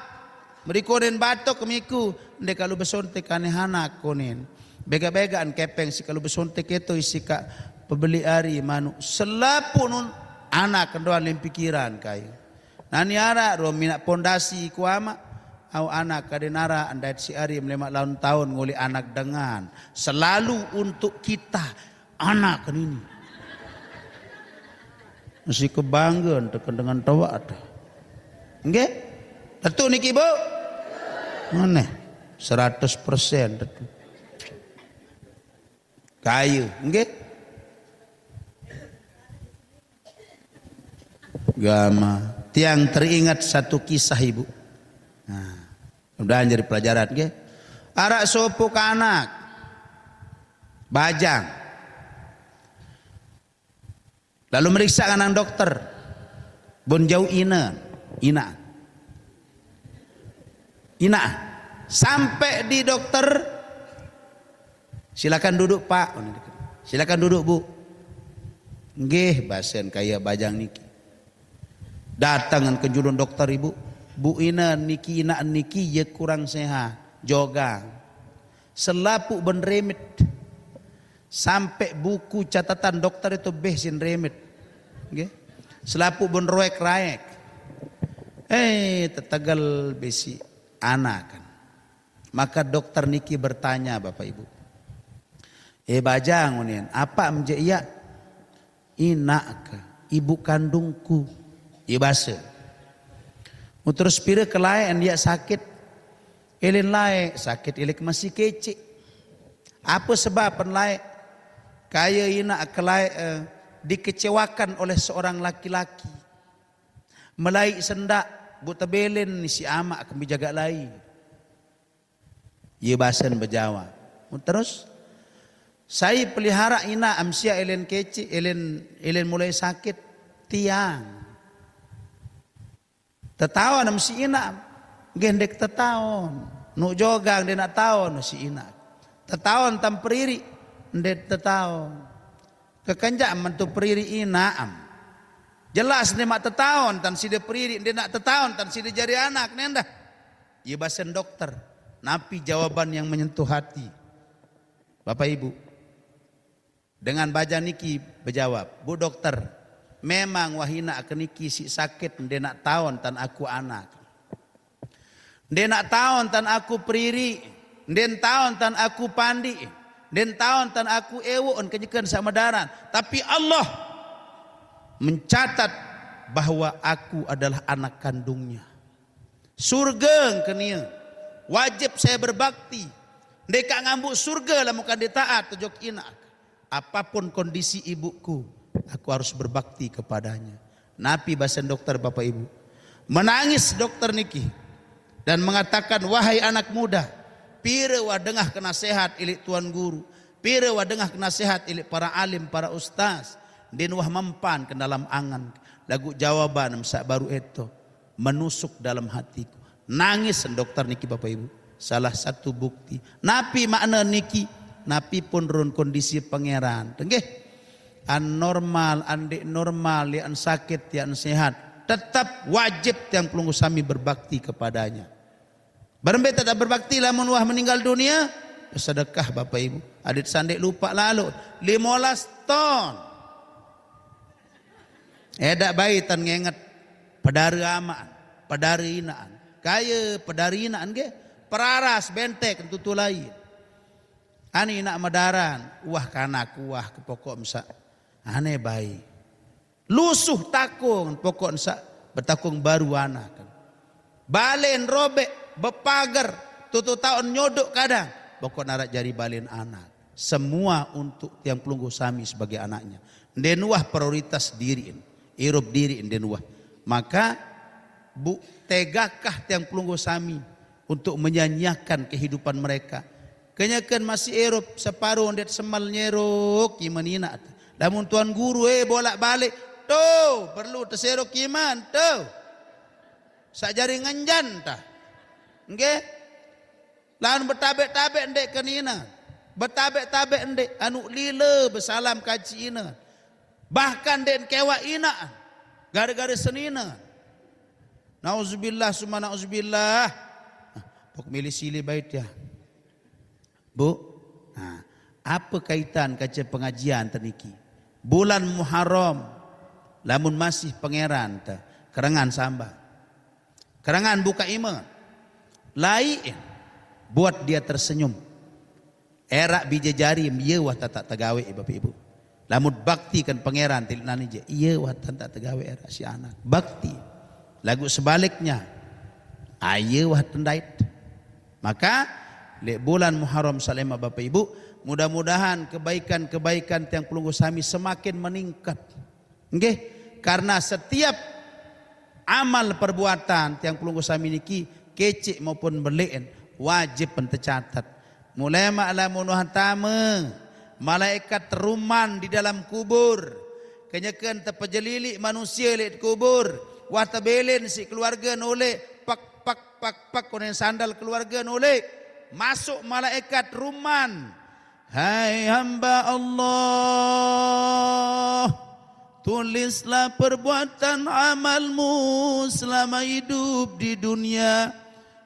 merikonen batuk kemiku. Ndek kalau besontek anehana konen. Bega-begaan kepeng si kalau besontek itu isi kak pembeli ari manu. Selapun anak kendoan lim pikiran kayu. Nani ara ro minak pondasi kuama. au anak kadenara andai si ari 5 tahun nguli anak dengan selalu untuk kita anak kan ini masih kebanggaan tekan dengan tawa ada nggih tentu niki Bu mana 100% tentu kayu nggih gama tiang teringat satu kisah Ibu. Nah, udah jadi pelajaran ke? Arak sopo ke anak, bajang. Lalu meriksa anak dokter, bon jauh ina. Sampai di dokter, silakan duduk Pak, silakan duduk Bu. Nggih, basen kaya bajang niki. Datangan ke julun dokter Ibu. Bu ina niki ya kurang sehat. Jogang. Selapuk ben remit. Sampai buku catatan dokter itu besin remit. Okay? Selapuk ben roek-raek. Tetegal besi anak kan. Maka dokter niki bertanya Bapak Ibu. Bajang unian, apa menje iya? Inak ibu kandungku. Ibase. Terus pira kelayan dia sakit. Elin lae sakit ilik masih kecil. Apa sebab penlae? Kaya ina kelai dikecewakan oleh seorang laki-laki. Melai sendak buta belen si ama akan berjaga lai. Ia bahasan berjawab. Terus saya pelihara ina amsia elin kecil, elin mulai sakit tiang. Tetawan si ina gendek tetawan nu jogang dia nak tahun si ina tetawan tam periri ndet tetawan kekenjak mentu periri inaam jelas dia mak tetawan tan si dia periri dia nak tetawan tan si dia jadi anak nenda ia bahasan dokter napi jawaban yang menyentuh hati Bapak Ibu dengan baja niki berjawab Bu dokter memang wahina akan niki si sakit dia nak tahun tan aku anak. Dia nak tahun tan aku periri. Dia tahun tan aku pandi. Dia tahun tan aku ewo on kenyekan sama daran. Tapi Allah mencatat bahwa aku adalah anak kandungnya. Surga kenia. Wajib saya berbakti. Deka ngambuk surga lah muka dia taat tujok ina. Apapun kondisi ibuku. Aku harus berbakti kepadanya. Napi bahasan dokter Bapak Ibu. Menangis dokter niki. Dan mengatakan wahai anak muda. Pira wa dengah kena sehat ilik tuan guru. Pira wa dengah kena sehat ilik para alim, para ustaz. Din wah mempan ke dalam angan. Lagu jawaban masa baru itu. Menusuk dalam hatiku. Nangis dokter niki Bapak Ibu. Salah satu bukti. Napi makna niki. Napi pun run kondisi pangeran. Tenggih. An normal, andek normal, yang sakit, yang sehat, tetap wajib yang pelunggu sami berbakti kepadanya. Barang tak berbakti lamun wah meninggal dunia, sedekah Bapak Ibu. Adit sandek lupa lalu 15 ton. Edak bayi tan ngenget pedari amaan, pedari inaan. Kaya pedari inaan ke? Peraras bentek tentu lain. Ani nak madaran, wah kanak, wah ke pokok masa. Aneh bayi. Lusuh takung pokok sa bertakung baru anak. Balen robek bepagar tutu tahun nyodok kadang pokok narak jari balen anak. Semua untuk yang pelunggu sami sebagai anaknya. Denuah prioritas diri. Irup diri denuah. Maka bu tegakah yang pelunggu sami untuk menyanyiakan kehidupan mereka. Kenyakan masih Eropa separuh ndet semal nyerok imanina. Namun tuan guru bolak balik tuh perlu terserok iman tuh. Sak jari nganjan tah. Nggih. Lawan bertabek-tabek ndek kenina. Bertabek-tabek ndek anu lila bersalam kaji ina. Bahkan den kewa ina. Gara-gara senina. Nauzubillah summa nauzubillah. Pok milih silih bait ya. Bu, nah, apa kaitan kaca pengajian terniki? Bulan Muharram, lamun masih pangeran, kerangan samba. Kerangan buka iman. lain buat dia tersenyum. Erak bija jari iya wah tak tegawe Bapak Ibu. Lamun bakti kan pangeran tilnani je iya wah tak tegawe erak si anak. Bakti. Lagu sebaliknya aye wah tendait. Maka lek bulan Muharram salema Bapak Ibu, mudah-mudahan kebaikan-kebaikan tiang pelunggu sami semakin meningkat. Nggih, karena setiap amal perbuatan tiang pelunggu sami niki kecik maupun berleen wajib tercatat. Mulai maklamun tama malaikat teruman di dalam kubur, kenyakan terpejelilik manusia lihat kubur, wah tabelin si keluarga nolek pak konen sandal keluarga nolek masuk malaikat ruman. Hai hamba Allah, tulislah perbuatan amalmu selama hidup di dunia.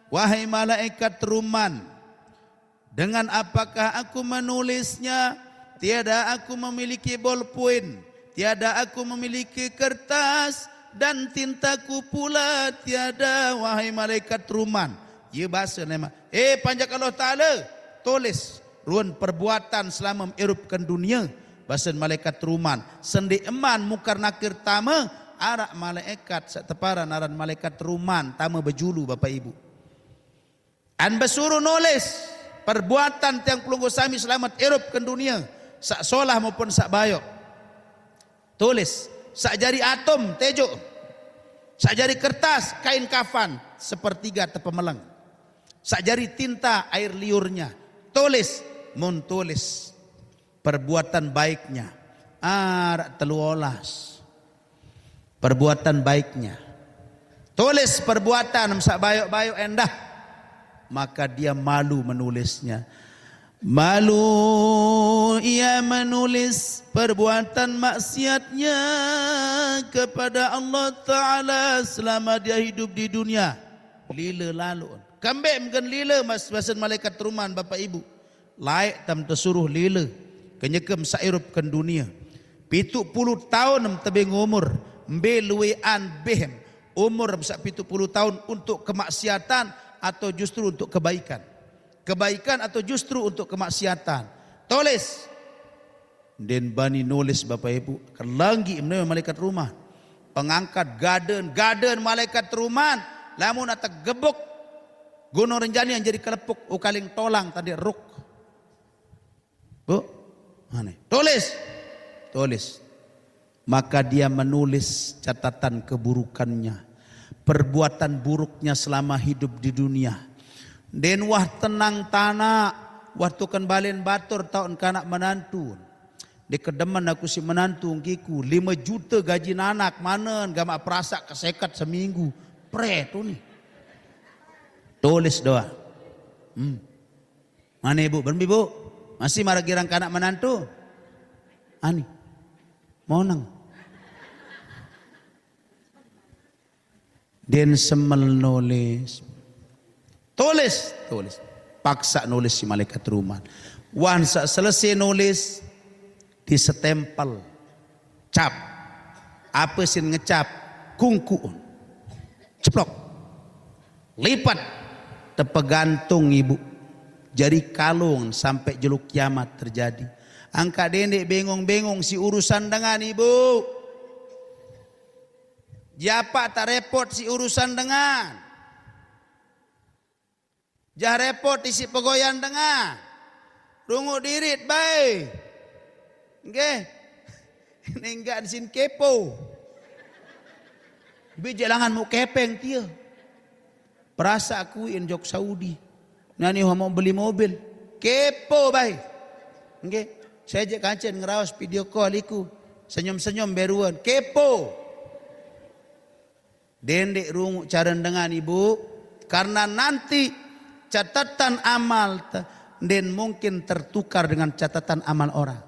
Wahai malaikat ruman, dengan apakah aku menulisnya? Tiada aku memiliki bolpoin, tiada aku memiliki kertas, dan tintaku pula tiada. Wahai malaikat ruman, ia bahasa nama panjak Allah Ta'ala, tulis ruan perbuatan selama menghidupkan dunia. Bahasa malaikat ruman sendi eman mukar nakir tama arak malaikat seteparan aran malaikat ruman tama berjulu Bapak Ibu. An bersuruh nulis perbuatan tiang pelunggu sami selamat hidup ke dunia, sak solah maupun sak bayok. Tulis sak jari atom tejo, sak jari kertas kain kafan sepertiga tepemelang, sak jari tinta air liurnya. Tulis, mun tulis perbuatan baiknya arak teluolas perbuatan baiknya. Tulis perbuatan sak bayok-bayok endah, maka dia malu menulisnya. Malu ia menulis perbuatan maksiatnya kepada Allah Ta'ala selama dia hidup di dunia. Lila lalu kambek mungkin lila mas bahasan malaikat ruman Bapak Ibu. Laik tam tersuruh lila kenyekem sairupkan dunia. 70 tahun tebing umur mbe luwean behem umur sak 70 tahun untuk kemaksiatan atau justru untuk kebaikan. Kebaikan atau justru untuk kemaksiatan. Tulis. Den bani nulis Bapak Ibu. Kelanggi menewa malaikat rumah. Pengangkat gaden malaikat rumah. Lamun atak gebuk. Gunung Renjani yang jadi kelepuk. Ukaling tolang tadi ruk. Bu. Aneh. Tulis. Maka dia menulis catatan keburukannya. Perbuatan buruknya selama hidup di dunia. Den wah tenang tanah, waktu kan balen batur tahun kanak menantu. Di kedeman aku si menantu kiku 5 juta gaji anak mana gama perasak kesekat seminggu. Pre tu nih. Tulis doa. Mana ibu? Bermi bu? Masih marah girang kanak menantu? Ani. Monang. Den semel nulis. Tulis. Paksa nulis si malaikat rumah. Wansa selesai nulis di setempel. Cap. Apa sih ngecap? Kungku. Ceplok. Lipat. Tepegantung ibu. Jari kalung sampai jeluk kiamat terjadi. Angka dendek bengong-bengong si urusan dengan ibu. Japa tak repot si urusan dengan. Jah repot isi pegoyan tengah. Rungu dirit bay. Nggih. Ini enggak disin kepo. Bijalangan mau kepeng dia. Perasa aku jok Saudi. Nani mau beli mobil. Kepo bay. Nggih. Saya je kancen ngerawas video call iku. Senyum-senyum beruan. Kepo. Dendek rungu cara dengan ibu. Karena nanti catatan amal dan mungkin tertukar dengan catatan amal orang.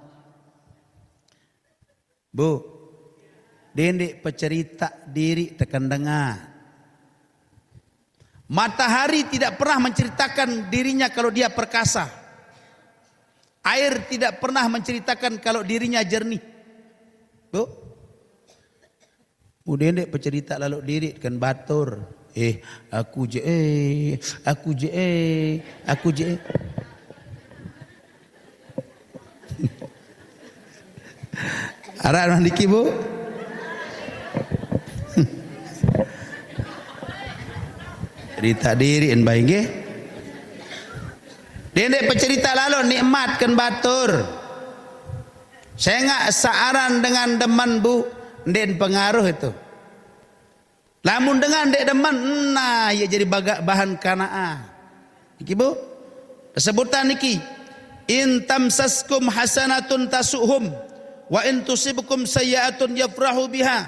Bu, dendek pecerita diri tekan dengar. Matahari tidak pernah menceritakan dirinya kalau dia perkasa. Air tidak pernah menceritakan kalau dirinya jernih. Bu, dendek pecerita lalu diri kan batur. Aku je. Arak mandiki bu. Cerita diri en baik nggih. Dendek pecerita lalu nikmatkan batur. Saya nggak searan dengan deman bu, den pengaruh itu. Lamun dengan dek deman, nah ya jadi bahan kanaa. Iki bu, sebutan niki. In tamsaskum hasanatun tasuhum, wa in tusibukum sayyi'atun yafrahu biha.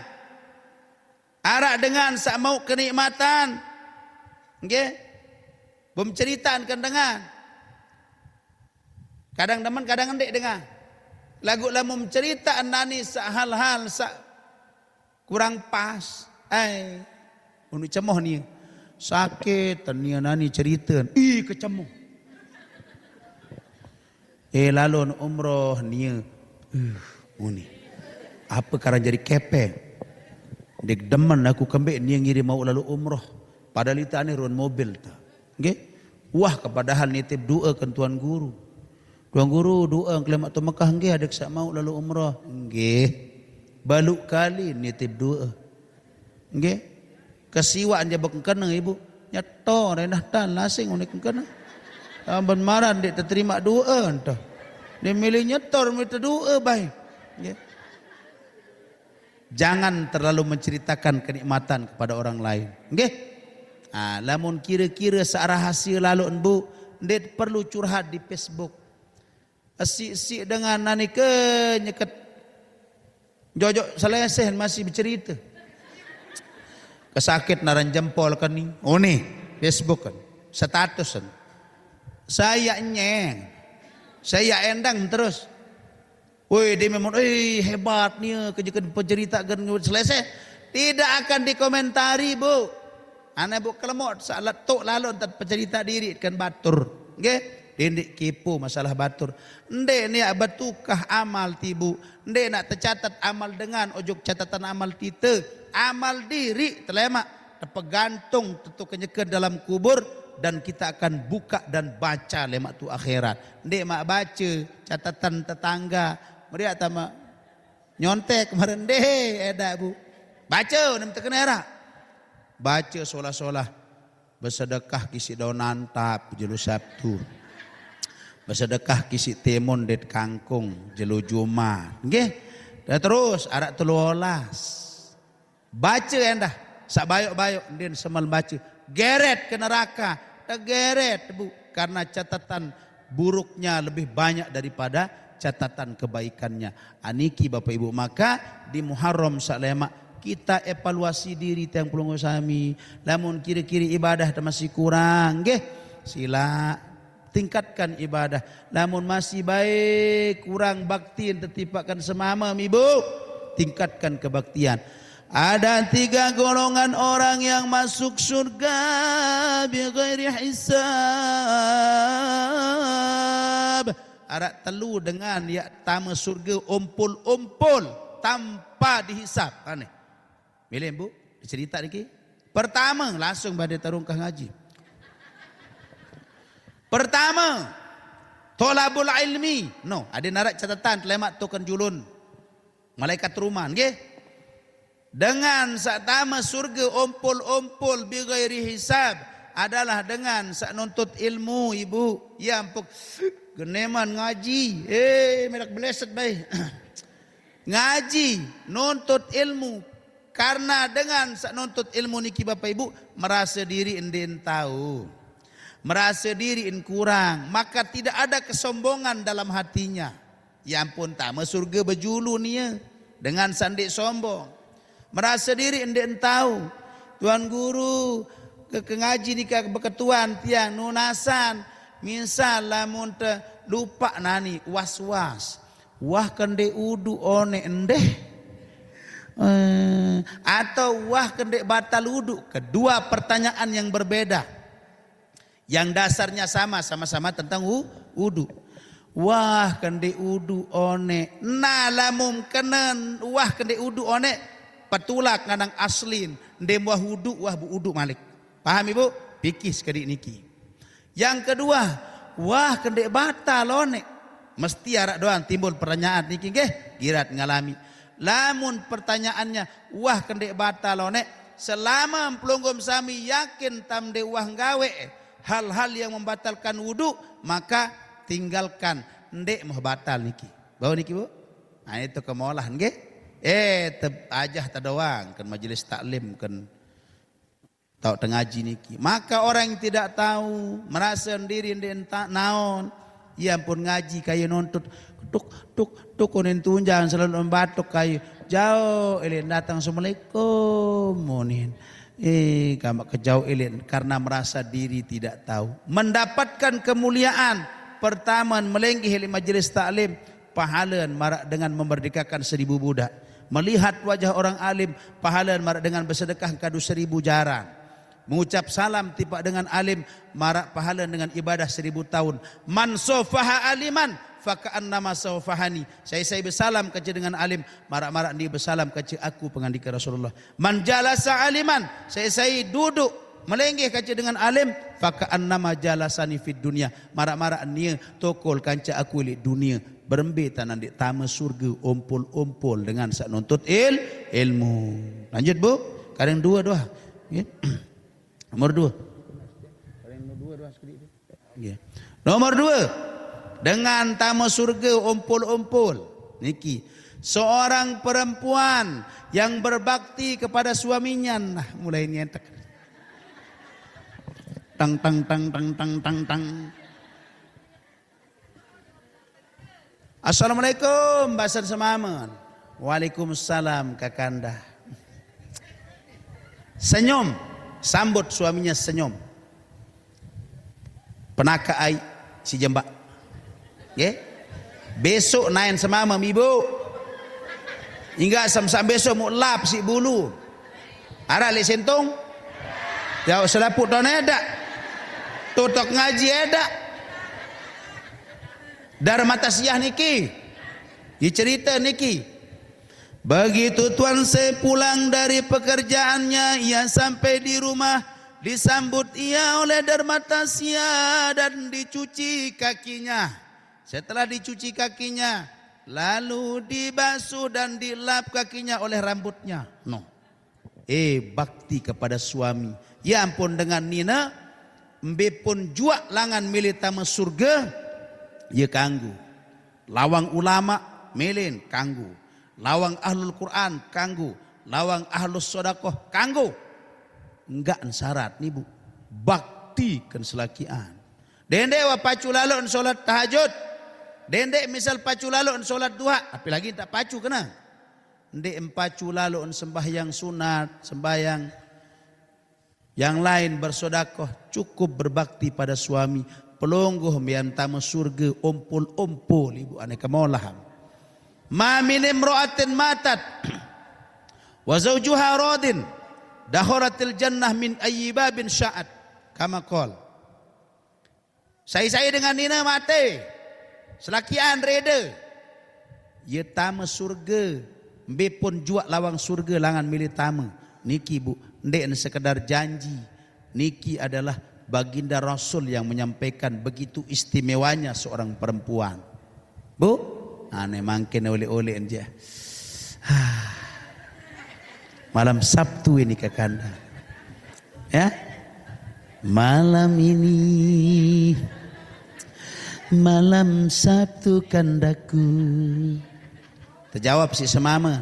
Arak dengan sak mau kenikmatan, nggih. Bom ceritaan kan dengan. Kadang demen, kadang endek dengar. Lagu lamun cerita nani sak hal-hal sak kurang pas. Unu cemoh ni. Sakit tania nani cerita. Kecemoh. Lalu umroh ni. Uni. Apa karang jadi kepeng. Dek demen aku kembali ni ngirim mau lalu umroh. Padahal itu ni ruan mobil ta. Nggih. Wah kepadahal nitip doa kan tuan guru. Tuan guru doa kelamat tu Mekah nggih adik sak mau lalu umrah. Nggih. Baluk kali nitip doa. Nggih. Kesiwaan je bekena ibu. Nyato rendah tan lasing unik kena. Amban maran dik terima doa entah. Dia milih nyetor minta doa baik. Nggih. Jangan terlalu menceritakan kenikmatan kepada orang lain. Nggih. Lamun kira-kira searah hasil lalu bu, ndik perlu curhat di Facebook. Asik-asik dengan nani ke nyeket jojok seleseh masih bercerita. Kesakit naran jempol kan ni. Oh ni Facebook kan. Status kan. Saya nyeng. Saya endang terus. Woi dia memang hebat ni kejekan pencerita kan selesai. Tidak akan dikomentari bu. Anak bu kelemot salat tok lalu entar pencerita diri kan batur. Nggih. Dendek kepo masalah batur. Ndek ni batukah amal tibu. Ndek nak tercatat amal dengan ojok catatan amal tita. Amal diri telemak. Terpegantung tentu kenyeke dalam kubur. Dan kita akan buka dan baca lemak tu akhirat. Ndek mak baca catatan tetangga. Meriak tama nyontek kemarin deh ada bu. Baca nem terkena era. Baca solah-solah. Bersedekah kisi daun antap jelu Sabtu. Bersedekah kisi temon det kangkung jelu Jumat. Nggih. Dan terus arak 13. Baca endah sak bayok-bayok den semal baca. Geret ke neraka. Geret bu karena catatan buruknya lebih banyak daripada catatan kebaikannya. Aniki Bapak Ibu, maka di Muharram saklemak kita evaluasi diri tiang pulung sami. Lamun kiri-kiri ibadah masih kurang, nggih. Sila tingkatkan ibadah. Namun masih baik kurang bakti tertipakan semamam ibu, tingkatkan kebaktian. Ada 3 golongan orang yang masuk surga bighairi hisab. Arak telu dengan ya tama surga umpul-umpul tanpa dihisap. Aneh. Milih bu, cerita niki. Pertama langsung badai tarungkah ngaji. Pertama, tolabul ilmi. No, ada narak catatan telemak token julun. Malaikat rumah, nggih. Dengan saatama surga ompol-ompol bighairi hisab adalah dengan sak nuntut ilmu ibu. Ya ampun, geneman ngaji. Merak beleset baik. Ngaji, nuntut ilmu. Karena dengan sak nuntut ilmu niki Bapak Ibu merasa diri endin tahu. Merasa diri in kurang, maka tidak ada kesombongan dalam hatinya. Ya ampun, tama surga berjulu ni ya, dengan sandik sombong. Merasa diri endek tahu. Tuan guru ke ngaji ni ke berketuan tiang nunasan. Misal lamun te lupa nani was-was. Wah kende udu one endeh. Atau wah kende batal udu. Kedua pertanyaan yang berbeda. Yang dasarnya sama-sama tentang udu. Wah kende udu one. Nah lamun kenen wah kende udu one. Petulak nganang aslin. Ndem wah udu wah bu udu malik. Paham Ibu? Fikih sekedik niki. Yang kedua, wah kendek batal lonek. Mesti arak doang timbul pertanyaan niki nggih, girat ngalami. Lamun pertanyaannya, wah kendek batal lonek, selama pelunggum sami yakin tamde wah gawe hal-hal yang membatalkan wudu, maka tinggalkan, ndek mau batal niki. Bawa niki Bu. Nah itu kemolahan nggih. Ajah tadawang kan majelis taklim kan tahu tengaji niki. Maka orang yang tidak tahu merasa sendiri ndek naon, ia pun ngaji kayu nuntut tuk konen tunjang selalu membatuk kayu jauh elin datang assalamualaikum monin kamak kejauh elin karena merasa diri tidak tahu. Mendapatkan kemuliaan pertama melenggi di majelis taklim, pahalan marak dengan memerdekakan 1000 budak. Melihat wajah orang alim, pahalan marak dengan bersedekah kadu 1000 jaran. Mengucap salam tiba dengan alim, marak pahala dengan ibadah 1000 tahun. Man sofaha aliman faka'annama sofahani. Saya bersalam kaca dengan alim, marak-marak dia bersalam kaca aku pengandika Rasulullah. Man jalasa aliman, saya duduk melenggih kaca dengan alim, faka'annama jalasani fid dunia. Marak-marak dia tokol kaca aku di dunia. Berembe tanan di tamu surga, ompol-ompol dengan sak nuntut ilmu. Lanjut Bu, kadang dua. Ya. Nomor 2. Nomor 2. Dengan tamu surga ompol-ompol. Niki. Seorang perempuan yang berbakti kepada suaminya. Nah, mulai nyetek. Tang. Assalamualaikum Basan Semaman. Waalaikumsalam Kakanda. Senyum. Sambut suaminya senyum. Penaka ai si jembak. Okay? Besok nain semama Ibu. Hingga sam besok mu lap si bulu. Ara le sentung. Jauh selaput don ada. Tutok ngaji ada. Dar mata siah niki. Di cerita niki. Begitu tuan saya pulang dari pekerjaannya, ia sampai di rumah, disambut ia oleh Darmatasya dan dicuci kakinya. Setelah dicuci kakinya, lalu dibasuh dan dilap kakinya oleh rambutnya. Bakti kepada suami. Ya ampun dengan Nina, mbe pun juak langan milih tamu surga, ia kanggu. Lawang ulama melin kanggu. Lawang ahlul Quran kanggu, lawang ahlus sodakoh kanggu. Enggak syarat nih Bu, bakti kan selakian. Dendek wa pacu lalu solat tahajud, dendek misal pacu lalu solat duha, apalagi tak pacu kena. Dendek pacu lalu sembahyang sunat, sembahyang yang lain bersodakoh, cukup berbakti pada suami. Pelungguh mian tamu surga ompol-ompol Ibu aneka maulaham. Ma min imra'atin matat wa zawjuha radin dakharatil jannah min ayyi babin sya'at kama qol. Saya dengan Nina mati selakian reda ye tamu surga mbe pun juak lawang surga langan milih tamu niki Bu, ndek sekedar janji. Niki adalah baginda Rasul yang menyampaikan begitu istimewanya seorang perempuan. Bu, aneh mangkin oleh-oleh aja. Malam Sabtu ini Kakanda. Ya. Malam ini malam Sabtu kandaku. Terjawab si semama.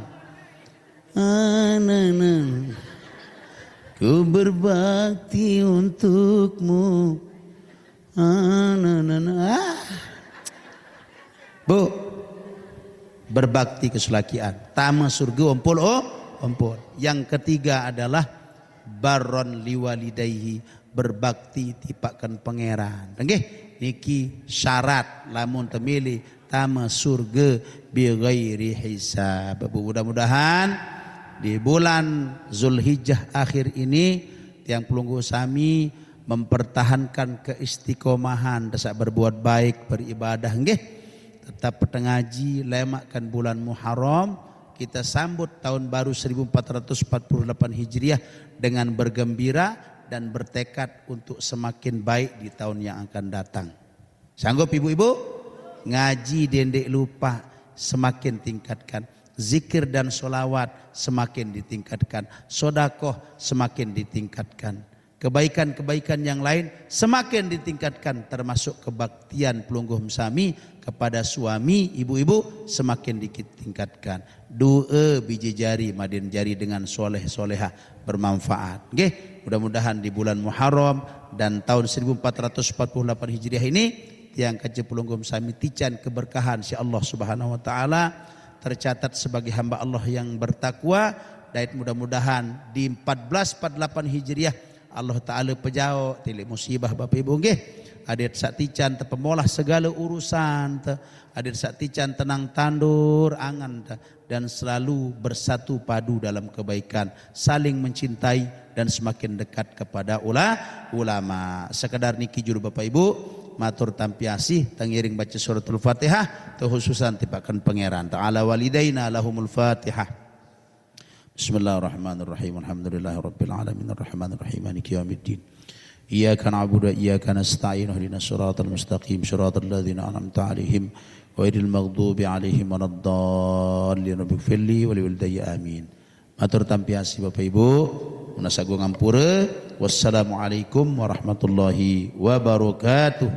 Ku berbakti untukmu. Bu, berbakti keselakian. Tamu surga ompol. Yang ketiga adalah baron liwalidayhi, berbakti tipakan pangeran. Nggih, niki syarat lamun temili tamu surga bi ghairi hisab. Mudah-mudahan di bulan Zulhijjah akhir ini tiang pelunggu sami mempertahankan keistiqomahan dasar berbuat baik, beribadah nggih. Tetap petengaji, lemakkan bulan Muharram, kita sambut tahun baru 1448 Hijriah dengan bergembira dan bertekad untuk semakin baik di tahun yang akan datang. Sanggup ibu-ibu? Ngaji dendek lupa semakin tingkatkan. Zikir dan solawat semakin ditingkatkan. Sodakoh semakin ditingkatkan. Kebaikan-kebaikan yang lain semakin ditingkatkan, termasuk kebaktian pelungguh sami kepada suami ibu-ibu semakin ditingkatkan. Doa biji jari madin jari dengan soleh solehah bermanfaat. Okay? Mudah-mudahan di bulan Muharram dan tahun 1448 Hijriah ini yang kaca pelungguh sami tican keberkahan si Allah Subhanahu wa taala, tercatat sebagai hamba Allah yang bertakwa. Dan mudah-mudahan di 1448 Hijriah Allah Ta'ala pejauh tilik musibah Bapak Ibu nggih. Adir saktican terpemolah segala urusan, adir saktican tenang tandur angan dan selalu bersatu padu dalam kebaikan, saling mencintai dan semakin dekat kepada ulama. Sekedar niki juru Bapak Ibu matur tampiasih tangiring baca suratul Fatihah terkhususan tibakan pangeran ta'ala walidaina lahumul Fatihah. Bismillahirrahmanirrahim. Alhamdulillahirabbil alamin arrahmanir rahim maliki yaumiddin. Iyyaka na'budu wa iyyaka nasta'in ihdinas siratal mustaqim siratal ladzina an'amta 'alaihim ghairil maghdubi 'alaihim waladdallin. Rabbighfirli wa liwalidayya amin. Matur tampiasi Bapak Ibu, munasagung ngampura. Wassalamualaikum warahmatullahi wabarakatuh.